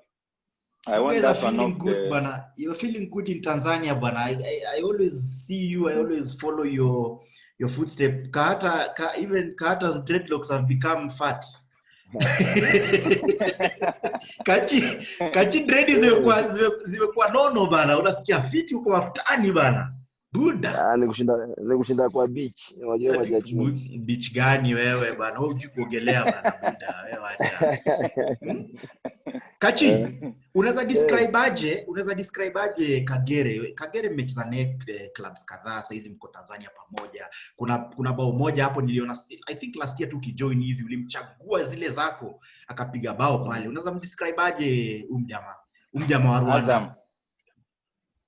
I won that one of good, bana. You're feeling good in Tanzania, bana. I always see you. I always follow your footsteps. Even Kahata's dreadlocks have become fat. Kachi dread zimekuwa nono bana. Unasikia fiti uko mafutani bana. Buda. Nikushinda kwa beach. Unajua maji chumvi. Beach gani wewe bana? Wewe hujui kuogelea bana, buda. Wewe acha. Kachi, unaweza describe aje Kagere? Kagere mmecheza naye clubs kadhaa, sasa hizi mko Tanzania pamoja. Kuna bao moja hapo niliona, I think last year tu kijoin hivi ulimchagua zile zako akapiga bao pale. Unaweza mdescribe aje umjamaa wa Rwanda?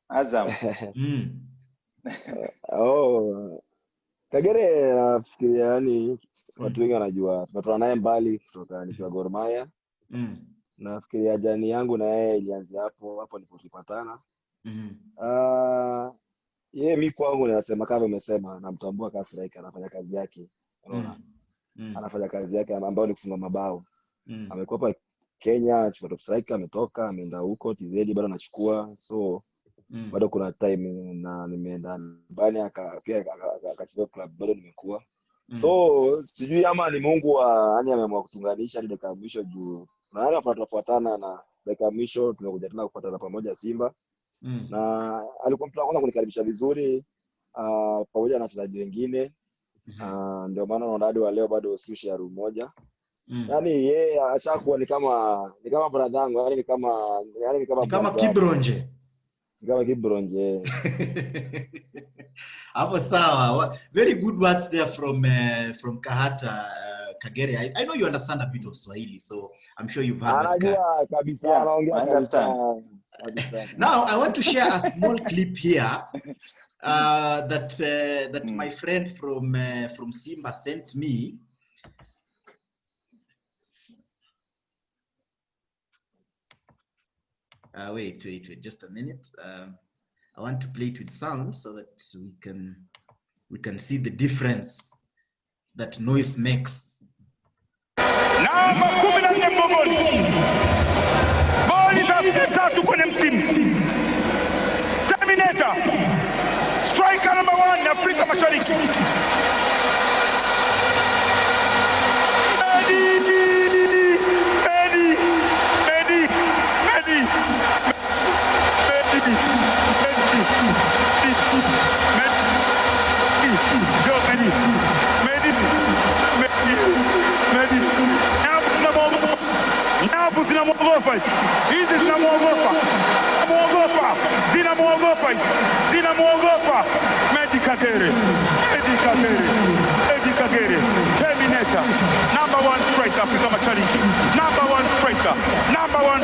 Azam. Kagere nafikiria yani watu wengi wanajua. Tumetoka naye mbali kutoka nikiwa Gor Mahia. Nafikiria jani yangu na yeye ilianza hapo ndipo tulipatana. Yeye mimi kwangu ninasema kama umesema, namtambua kama striker, anafanya kazi yake. Unaona? Anafanya kazi yake ambayo ni kufunga mabao. Amekuwa hapa Kenya, achukua top striker, ametoka, ameenda huko TZ bado anachukua. So bado kuna time na nimeenda mbali akacheza club bado nimekuwa. So sijui ama ni Mungu yani ameamua kutunganisha hadi dakika mwisho juu. Na wale tunafuatana na dakika mwisho tumekuja tena kupatana pamoja Simba. Na alikuwa mtu anaanza kunikaribisha vizuri pamoja na wachezaji wengine. Ndio maana naona hadi leo bado sushi ya room moja. Yaani yeye ashakuwa ni kama brother yangu, yani ni kama Kibronje. Kama Kibronje. Hapo sawa. Very good words there from Kahata. Kagere, I know you understand a bit of Swahili, so I'm sure you've heard anajua kabisa, anaongea kabisa. Now I want to share a small clip here that my friend from Simba sent me. Wait, just a minute. I want to play it with sound so that we can see the difference that noise makes. Namba 14 mgongoni. Goli za 3 kwenye msimu. Terminator. Striker number 1 Afrika Mashariki. Hizi zinamwogopa Medie Kagere, Terminator, number 1 striker Afrika Mashariki, number 1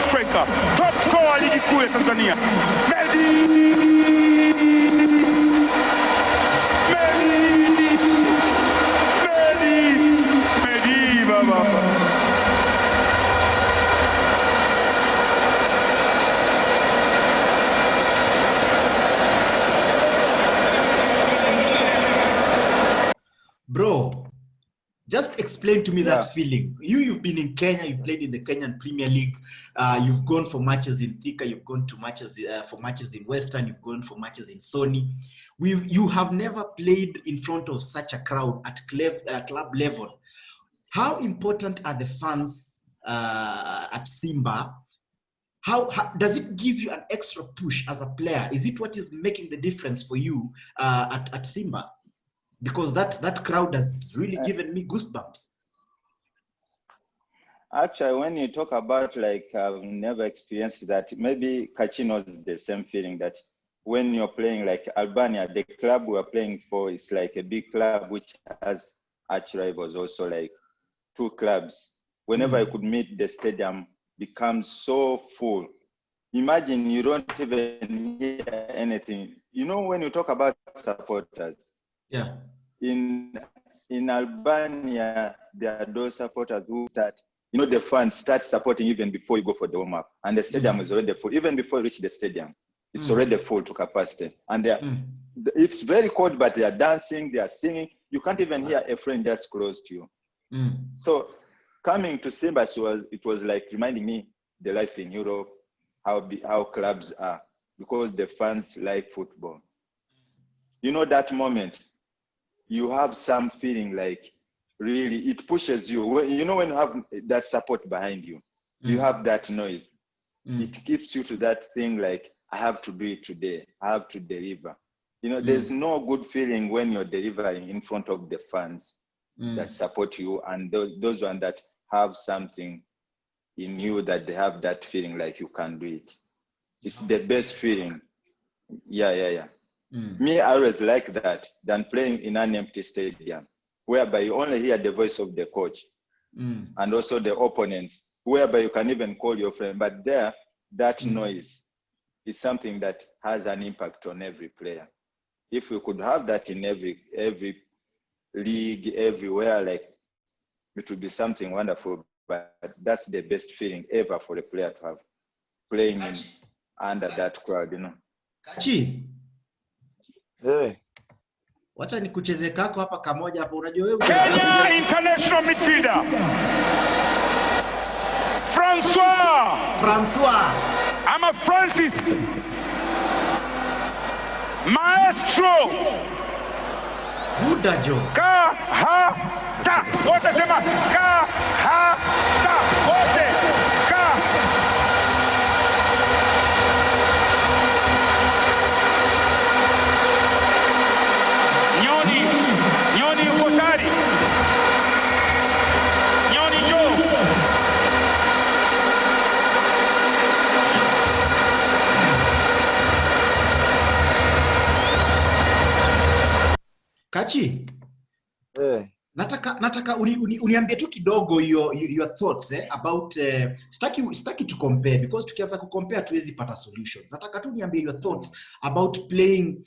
striker, top scorer ligi kuu ya Tanzania, Medie baba. Bro, just explain to me that feeling. You've been in Kenya, you've played in the Kenyan Premier League, you've gone for matches in Thika, you've gone to matches for matches in Western, you've gone for matches in Sony. You have never played in front of such a crowd at club level. How important are the fans at Simba? How does it give you an extra push as a player? Is it what is making the difference for you at Simba? Because that crowd has really given me goosebumps. Actually, when you talk about like I've never experienced that, maybe Kachi knows the same feeling that when you're playing like Albania, the club we're playing for is like a big club which has arch rivals also, like 2 clubs. Whenever you could meet, the stadium becomes so full. Imagine you don't even hear anything. You know, when you talk about supporters, in Albania, there are those supporters who start, you know, the fans start supporting even before you go for the warm-up, and the stadium is already full. Even before you reach the stadium, it's already full to capacity. And it's very cold, but they are dancing, they are singing. You can't even hear a friend just close to you. So coming to Simba, it was like reminding me the life in Europe, how clubs are, because the fans like football. You know, that moment, you have some feeling like really it pushes you. You know, when you have that support behind you, you have that noise. It keeps you to that thing like, I have to do it today. I have to deliver. You know, there's no good feeling when you're delivering in front of the fans that support you, and those ones that have something in you, that they have that feeling like you can do it. It's the best feeling. Yeah. Me, I always like that than playing in an empty stadium, whereby you only hear the voice of the coach and also the opponents, whereby you can even call your friend. But there, that noise is something that has an impact on every player. If we could have that in every league, everywhere, like, it would be something wonderful. But that's the best feeling ever for a player to have, playing under that crowd, you know. Kachi. Wacha nikucheze kako hapa kamoja hapa, unajua wewe Kenya international midfielder Francois ama Francis Maestro Budajo Kahata, wote sema Kahata, wote Nyoni yuko tayari. Nyoni jo. Kachi. Nataka uniambie tu kidogo your thoughts about staki to compare, because tukianza ku compare tuwezi pata solutions. Nataka tu niambie your thoughts about playing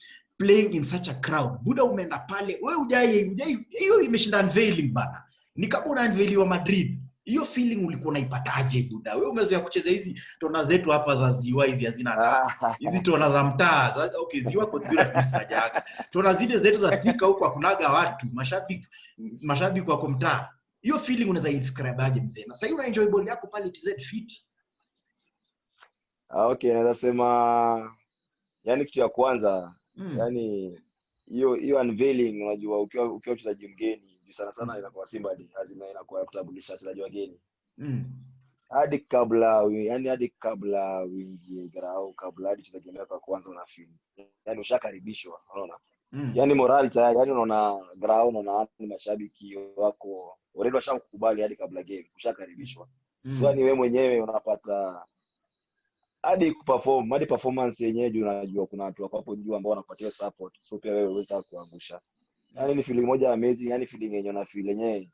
in such a crowd. Buda, umeenda pale, wewe hujai hiyo imeshinda unveiling bana. Ni kama una unveil wa Madrid. Hiyo feeling ulikuwa unaipataje Buda? Wewe umezoea kucheza hizi tona zetu hapa za ziwa, hizi hazina hizi tona za mtaa. Okay, ziwa kwa bila tustajaga. Tona zile zetu za tika huko hakunaga watu, mashabiki wako mtaa. Hiyo feeling unaweza describe aje mzee? Na sasa una enjoy ball yako pale TZ Fit. Okay, naweza sema yani kitu ya kwanza, yani hiyo unveiling, unajua ukiwa mchezaji mgeni sana inakuwa Simba lazima inakuwa kutambulisha wachezaji wageni. Hadi kabla wingi grao, kabla hadi mchezaji wako kwanza una feel. Yani ushakaribishwa, unaona? Yani morali tayari, yani unaona grao, unaona mashabiki wako already washakukubali hadi kabla game, ushakaribishwa. So ni wewe mwenyewe unapata hadi kuperform, hadi performance yenyewe unajua kuna watu hapo juu ambao wanakupatia support, so pia wewe unaweza kuangusha. Yani ni feeling moja amazing, yani feeling yenyewe na feel yenyewe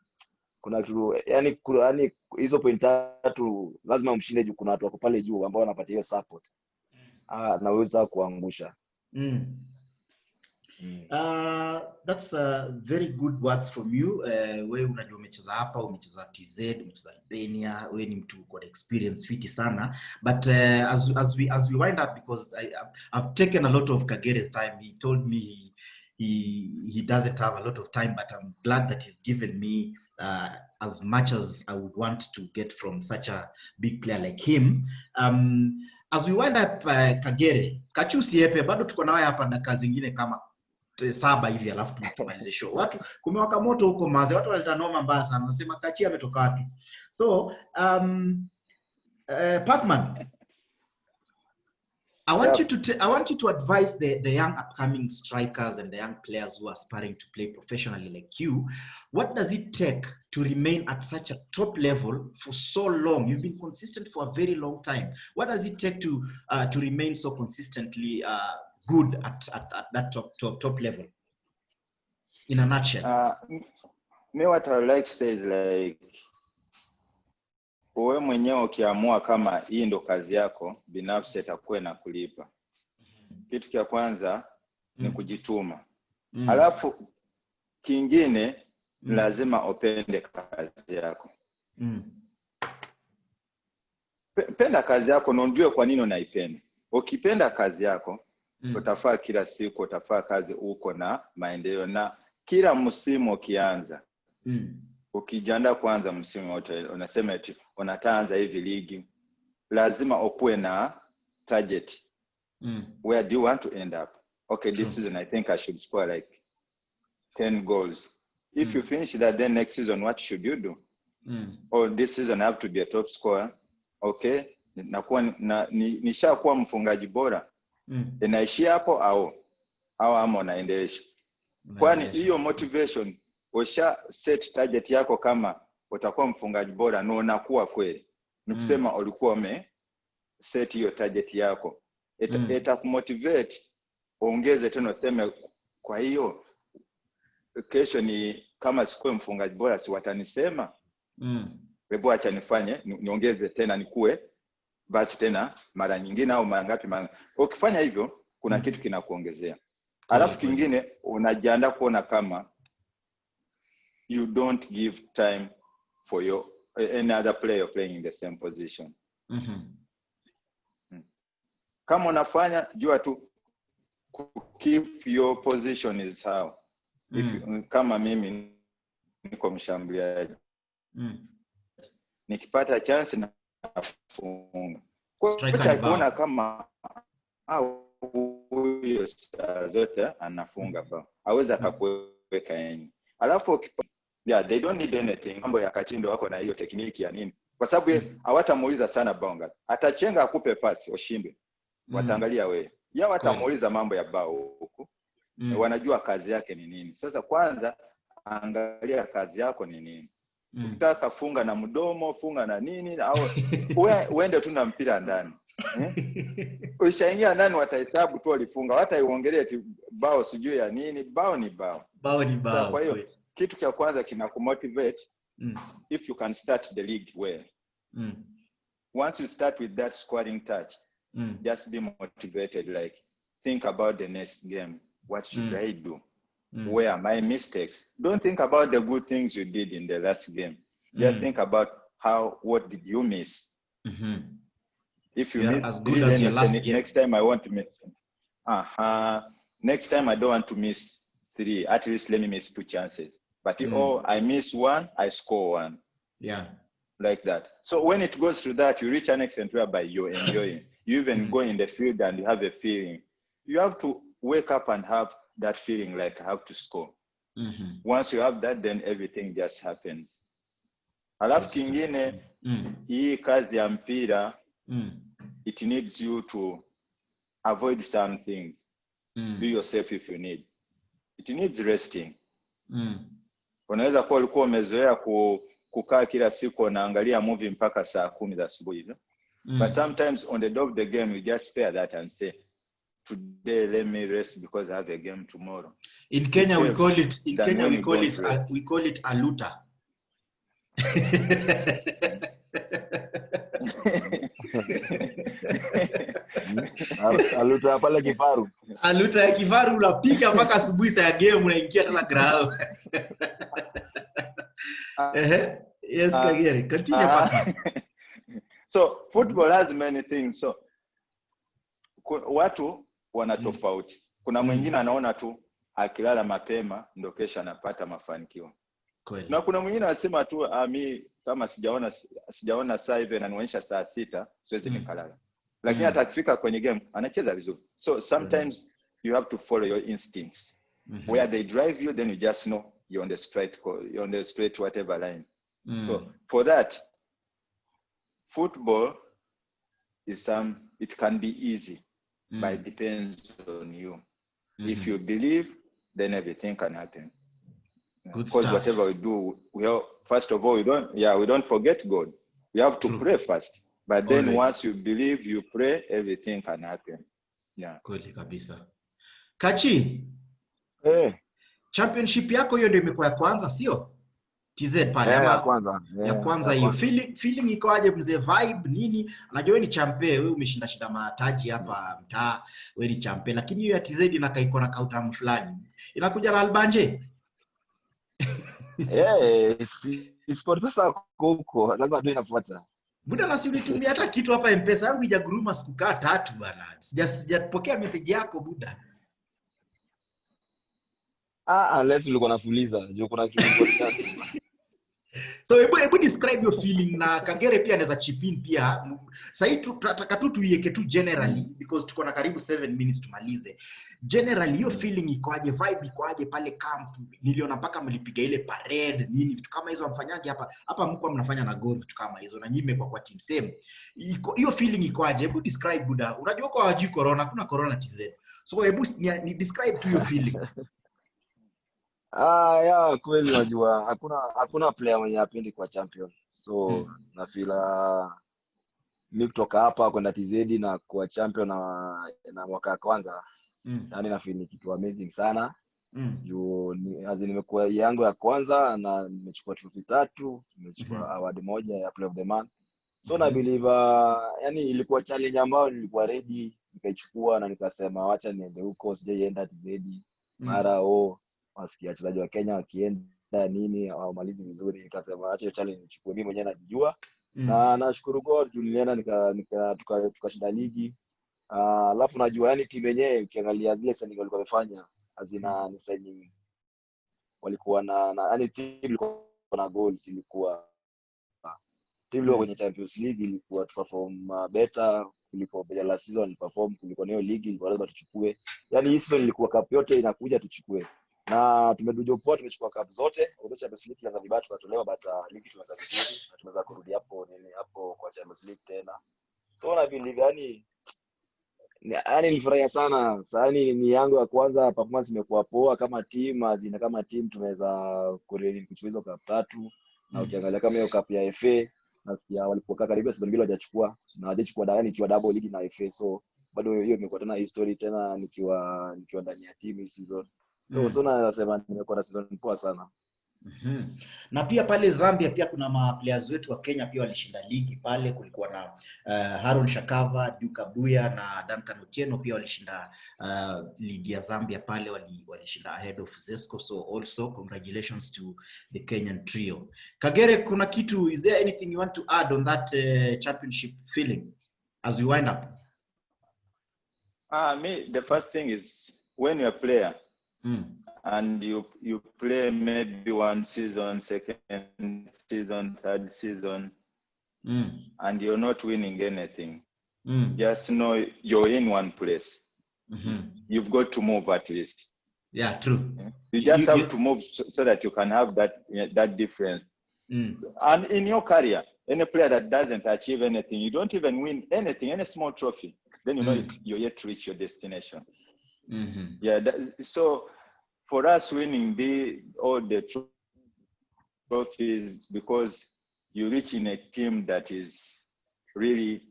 kuna kitu, yani hizo point 3 lazima mshinde juu kuna watu wako pale juu ambao wanapatia hiyo support. Na unaweza kuangusha. That's very good words from you. Wewe unajua umecheza hapa, umecheza TZ, umecheza Albania, wewe ni mtu kwa experience fiti sana. But as we wind up, because I've taken a lot of Kagere's time. He told me he doesn't have a lot of time, but I'm glad that he's given me as much as I would want to get from such a big player like him. As we wind up, Kagere, Kachi usiepe, bado tuko na wewe hapa dakika zingine kama 7 hivi, alafu tumalize show. Watu kumewaka moto huko maze, watu waleta noma mbaya sana, wanasema Kachi ametoka wapi. So Pacman, I want you to advise the young upcoming strikers and the young players who are aspiring to play professionally like you. What does it take to remain at such a top level for so long? You've been consistent for a very long time. What does it take to remain so consistently good at that top level? In a nutshell. Me, what I like to say is like, wewe mwenyewe ukiamua kama hii ndo kazi yako binafsi, itakuwa na kulipa. Kitu cha kwanza ni kujituma. Alafu kingine lazima upende kazi yako. Penda kazi yako na ujue kwa nini unaipenda. Ukipenda kazi yako, utafaa kila siku, utafaa kazi uko na maendeleo, na kila msimu ukianza, ukijiandaa kuanza msimu wote, unasema eti unataanza hivi ligi, lazima ukuwe na target. Where do you want to end up? Okay, this season I think I should score like 10 goals. If you finish that, then next season what should you do? Or this season I have to be a top scorer. Okay, nishakuwa mfungaji bora. Inaishia hapo au ama unaendelea? Kwani hiyo motivation, usha set target yako kama utakuwa mfungaji bora na unakuwa kweli. Nikusema ulikuwa ume set hiyo target yako. Itakumotivate, ongeze tena useme kwa hiyo kesho ni kama sikuwe mfungaji bora si watanisema. Hebu acha nifanye niongeze tena nikuwe basi tena mara nyingine au mara ngapi. Ukifanya hivyo kuna kitu kinakuongezea. Alafu kingine unajiandaa kuona kama you don't give time for your any other player playing in the same position. Kama unafanya jua tu keep your position is how. Kama mimi niko mshambuliaji, nikipata chance na nafunga. Kwa kuona kama huyo zote anafunga bao, aweza akakuweka yeye. Alafu they don't need anything. Mambo ya Kachindo wako na hiyo tekniki ya nini, kwa sababu hawatamuuliza sana bonga, atachenga akupe pasi ushinde. Wataangalia wewe, yao watamuuliza mambo ya bao huko. Wanajua kazi yake ni nini. Sasa kwanza angalia kazi yako ni nini. Ukitaka funga na mdomo, funga na nini, au uende tu na mpira ndani. Ushaingia ndani watahesabu tu walifunga, hataiongelea bao sijui ya nini. Bao ni bao. Bao ni bao. Sasa kwa hiyo kitu cha kwanza kinakumotivate if you can start the league well. Once you start with that scoring touch, just be motivated, like think about the next game. What should I do? Where are my mistakes? Don't think about the good things you did in the last game. Just think about what did you miss? If you miss as good as your last game. Next time I want to miss. Next time I don't want to miss 3. At least let me miss 2 chances. But I miss 1, I score 1. Yeah. Like that. So when it goes through that, you reach an extent whereby you're enjoying. You even go in the field and you have a feeling. You have to wake up and have that feeling like I have to score. Once you have that, then everything just happens. Alafu kingine, hii kazi ya mpira, it needs you to avoid some things. Be yourself if you need. It needs resting. Unaweza kuwa ulikuwa umezoea kukaa kila siku unaangalia movie mpaka saa 10 za asubuhi. But sometimes on the day of the game, you just spare that and say, today let me rest because I have a game tomorrow. In Kenya we call it we call it aluta. Aluta pale kifaru. Aluta ya kifaru unapiga mpaka asubuhi saa game unaingia tena grao. Yes, Kagere, continue partner. So football has many things. So watu wana tofauti. Kuna mwingine anaona tu akilala mapema ndio kesho anapata mafanikio. Kweli. Na kuna mwingine anasema tu mimi kama sijaona saa hivi na nionyesha saa 6 siwezi nikalala. Lakini hata akifika kwenye game anacheza vizuri. So sometimes you have to follow your instincts. Where they drive you, then you just know you're on the straight whatever line. So for that, football is it can be easy. but it depends on you. If you believe, then everything can happen. Because whatever we do, first of all, we don't forget God. We have to pray first. But then once you believe, you pray, everything can happen. Yeah. Kweli kabisa. Kachi. Championship yako hiyo ndio imekuwa ya kwanza, sio? TZ pale ama ya kwanza hiyo. Feeling iko aje mzee, vibe nini? Unajua ni champe, wewe umeshinda mataji hapa mtaa, wewe ni champe, lakini hiyo ya TZ inakaa iko na kautamu fulani. Inakuja na albanje. Sport pesa huko, lazima ndio inafuata. Buda na si unitumia hata kitu hapa M-Pesa yangu ijaguruma sikukaa 3 bana. Sijapokea message yako buda. Unless ulikuwa nafuliza, ndio kuna kitu important. So hebu describe your feeling, na Kagere pia anaweza chip in pia. Sasa tunataka tu tuiweke tu generally because tuko na karibu 7 minutes tumalize. Generally your feeling iko aje, vibe iko aje pale camp? Niliona mpaka mlipiga ile parade nini, vitu kama hizo mfanyaje hapa mko mnafanya na goal, vitu kama hizo, na nyime kwa team same. Hiyo feeling iko aje? Hebu describe buda. Unajua kwa waji corona, kuna corona TZ. So hebu ni describe to your feeling. Kweli unajua hakuna player mwenye apendi kwa champion. So na feel mimi kutoka hapa kwenda TZ na kuwa champion na mwaka wa kwanza. Yani na feel ni kitu amazing sana. Nimekuwa yangu ya kwanza na nimechukua trophy 3, nimechukua award moja ya player of the month. So na believe yani ilikuwa challenge ambayo nilikuwa ready, nikaichukua na nikasema acha niende huko, sijaenda TZ. Mara wasikia wachezaji wa Kenya wakienda nini wamalizi vizuri, nikasema acha challenge nichukue, mimi mwenyewe najijua. Na nashukuru God tulienda tukashinda ligi. Alafu najua yani timu yenyewe ukiangalia zile signing walikuwa wamefanya hazina ni signing, walikuwa na yani timu ilikuwa na goals, ilikuwa timu kwenye Champions League ilikuwa perform better kuliko la season perform kuliko nayo ligi, ilikuwa lazima tuchukue. Yani hii season ilikuwa cup yote inakuja tuchukue. Na tumedujo poa, tumechukua cup zote. Ndio Champions League lazima bado tunatolewa, but ligi tumeweza vizuri na tumeweza kurudi hapo kwa Champions League tena. So na believe yani nilifurahia sana. Sasa ni yangu ya kwanza, performance imekuwa poa kama team, tumeweza kuchukua hizo cup 3. Na ukiangalia kama hiyo cup ya FA nasikia walipokaa karibu season 2 hawajachukua na hawajachukua ndani ikiwa double league na FA. So bado hiyo imekuwa tena history tena nikiwa ndani ya team hii season. So nasema nimekuwa na season poa sana. Na pia pale Zambia pia kuna players wetu wa Kenya pia walishinda ligi pale. Kulikuwa na Haron Shakava, Duka Buya na Duncan Otieno pia walishinda ligi ya Zambia pale, walishinda ahead of Zesco. So also congratulations to the Kenyan trio. Kagere, kuna kitu, is there anything you want to add on that championship feeling as we wind up? The first thing is when you're a player and you play maybe one season, second season, third season, and you're not winning anything, just know you're in one place. You've got to move at least. Yeah, true. You just have to move so that you can have that difference. And in your career, any player that doesn't achieve anything, you don't even win anything, any small trophy, then you know you're yet to reach your destination. So for us, winning all the trophies because you reach in a team that is really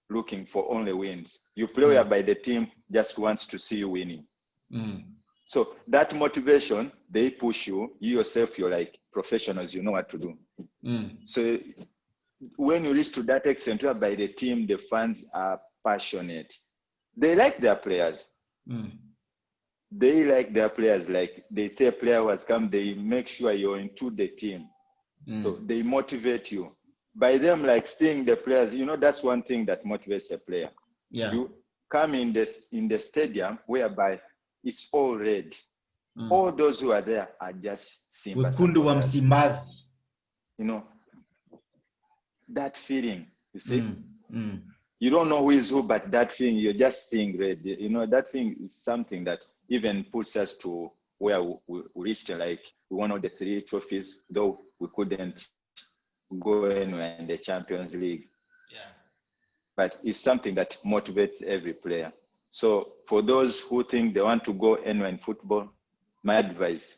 looking for only wins. You play whereby the team just wants to see you winning. So that motivation, they push you. You yourself, you're like professionals, you know what to do. So when you reach to that extent whereby the team, the fans are passionate, they like their players. They like their players. Like they say a player who has come, they make sure you're into the team. So they motivate you. By them like seeing the players, you know, that's one thing that motivates a player. You come in the stadium whereby it's all red. All those who are there are just Simba supporters. You know, that feeling, you see? You don't know who is who, but that feeling, you're just seeing red. You know, that thing is something that even puts us to where we reached, like we won all the 3 trophies, though we couldn't go anywhere in the Champions League. But it's something that motivates every player. So for those who think they want to go anywhere in football, my advice,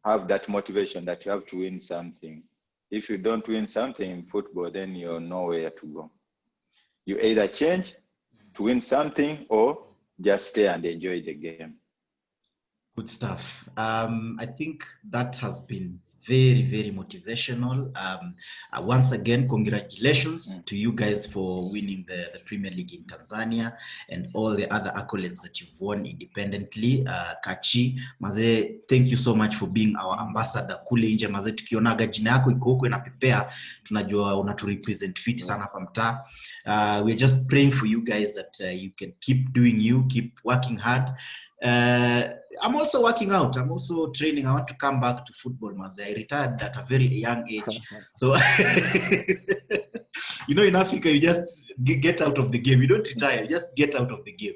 have that motivation that you have to win something. If you don't win something in football, then you're nowhere to go. You either change to win something or just stay and enjoy the game. Good stuff. I think that has been very, very motivational. Once again, congratulations to you guys for winning the Premier League in Tanzania and all the other accolades that you've won independently. Kachi, Maze, thank you so much for being our ambassador kule nje. Maze, tukionaga jina yako iko huko inapepea, tunajua unaturepresent fit sana hapa mtaa. We're just praying for you guys that you can keep doing you, keep working hard. I'm also working out. I'm also training. I want to come back to football, Maze. I retired at a very young age. So, you know, in Africa, you just get out of the game. You don't retire. You just get out of the game.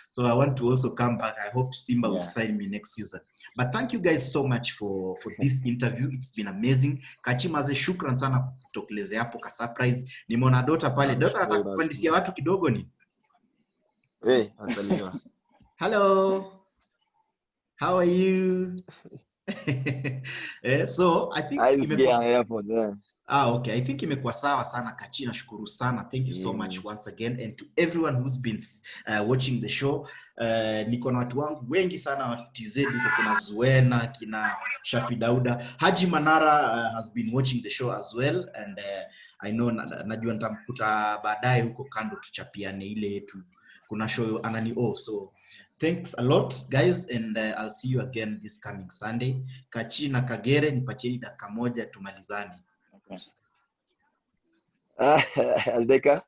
So I want to also come back. I hope Simba will sign me next season. But thank you guys so much for this interview. It's been amazing. Kachi, Maze, shukran sana kutokeleze hapo ka surprise. Nimeona Dota pale. Dota nataka kupandisia watu kidogo ni. Hey, asalimiwa. Hello. How are you? So I think okay. I think imekuwa sawa sana Kachi, nashukuru sana. Thank you so much once again, and to everyone who's been watching the show. Niko na watu wangu wengi sana wa TZ, kuna Zuena, kina Shafi Dauda. Haji Manara has been watching the show as well, and I know najua nitamkuta baadaye huko kando tuchapiane ile yetu. Kuna show anani so thanks a lot guys, and I'll see you again this coming Sunday. Kachi na Kagere, nipatieni dakika moja tumalizane. Aldeka.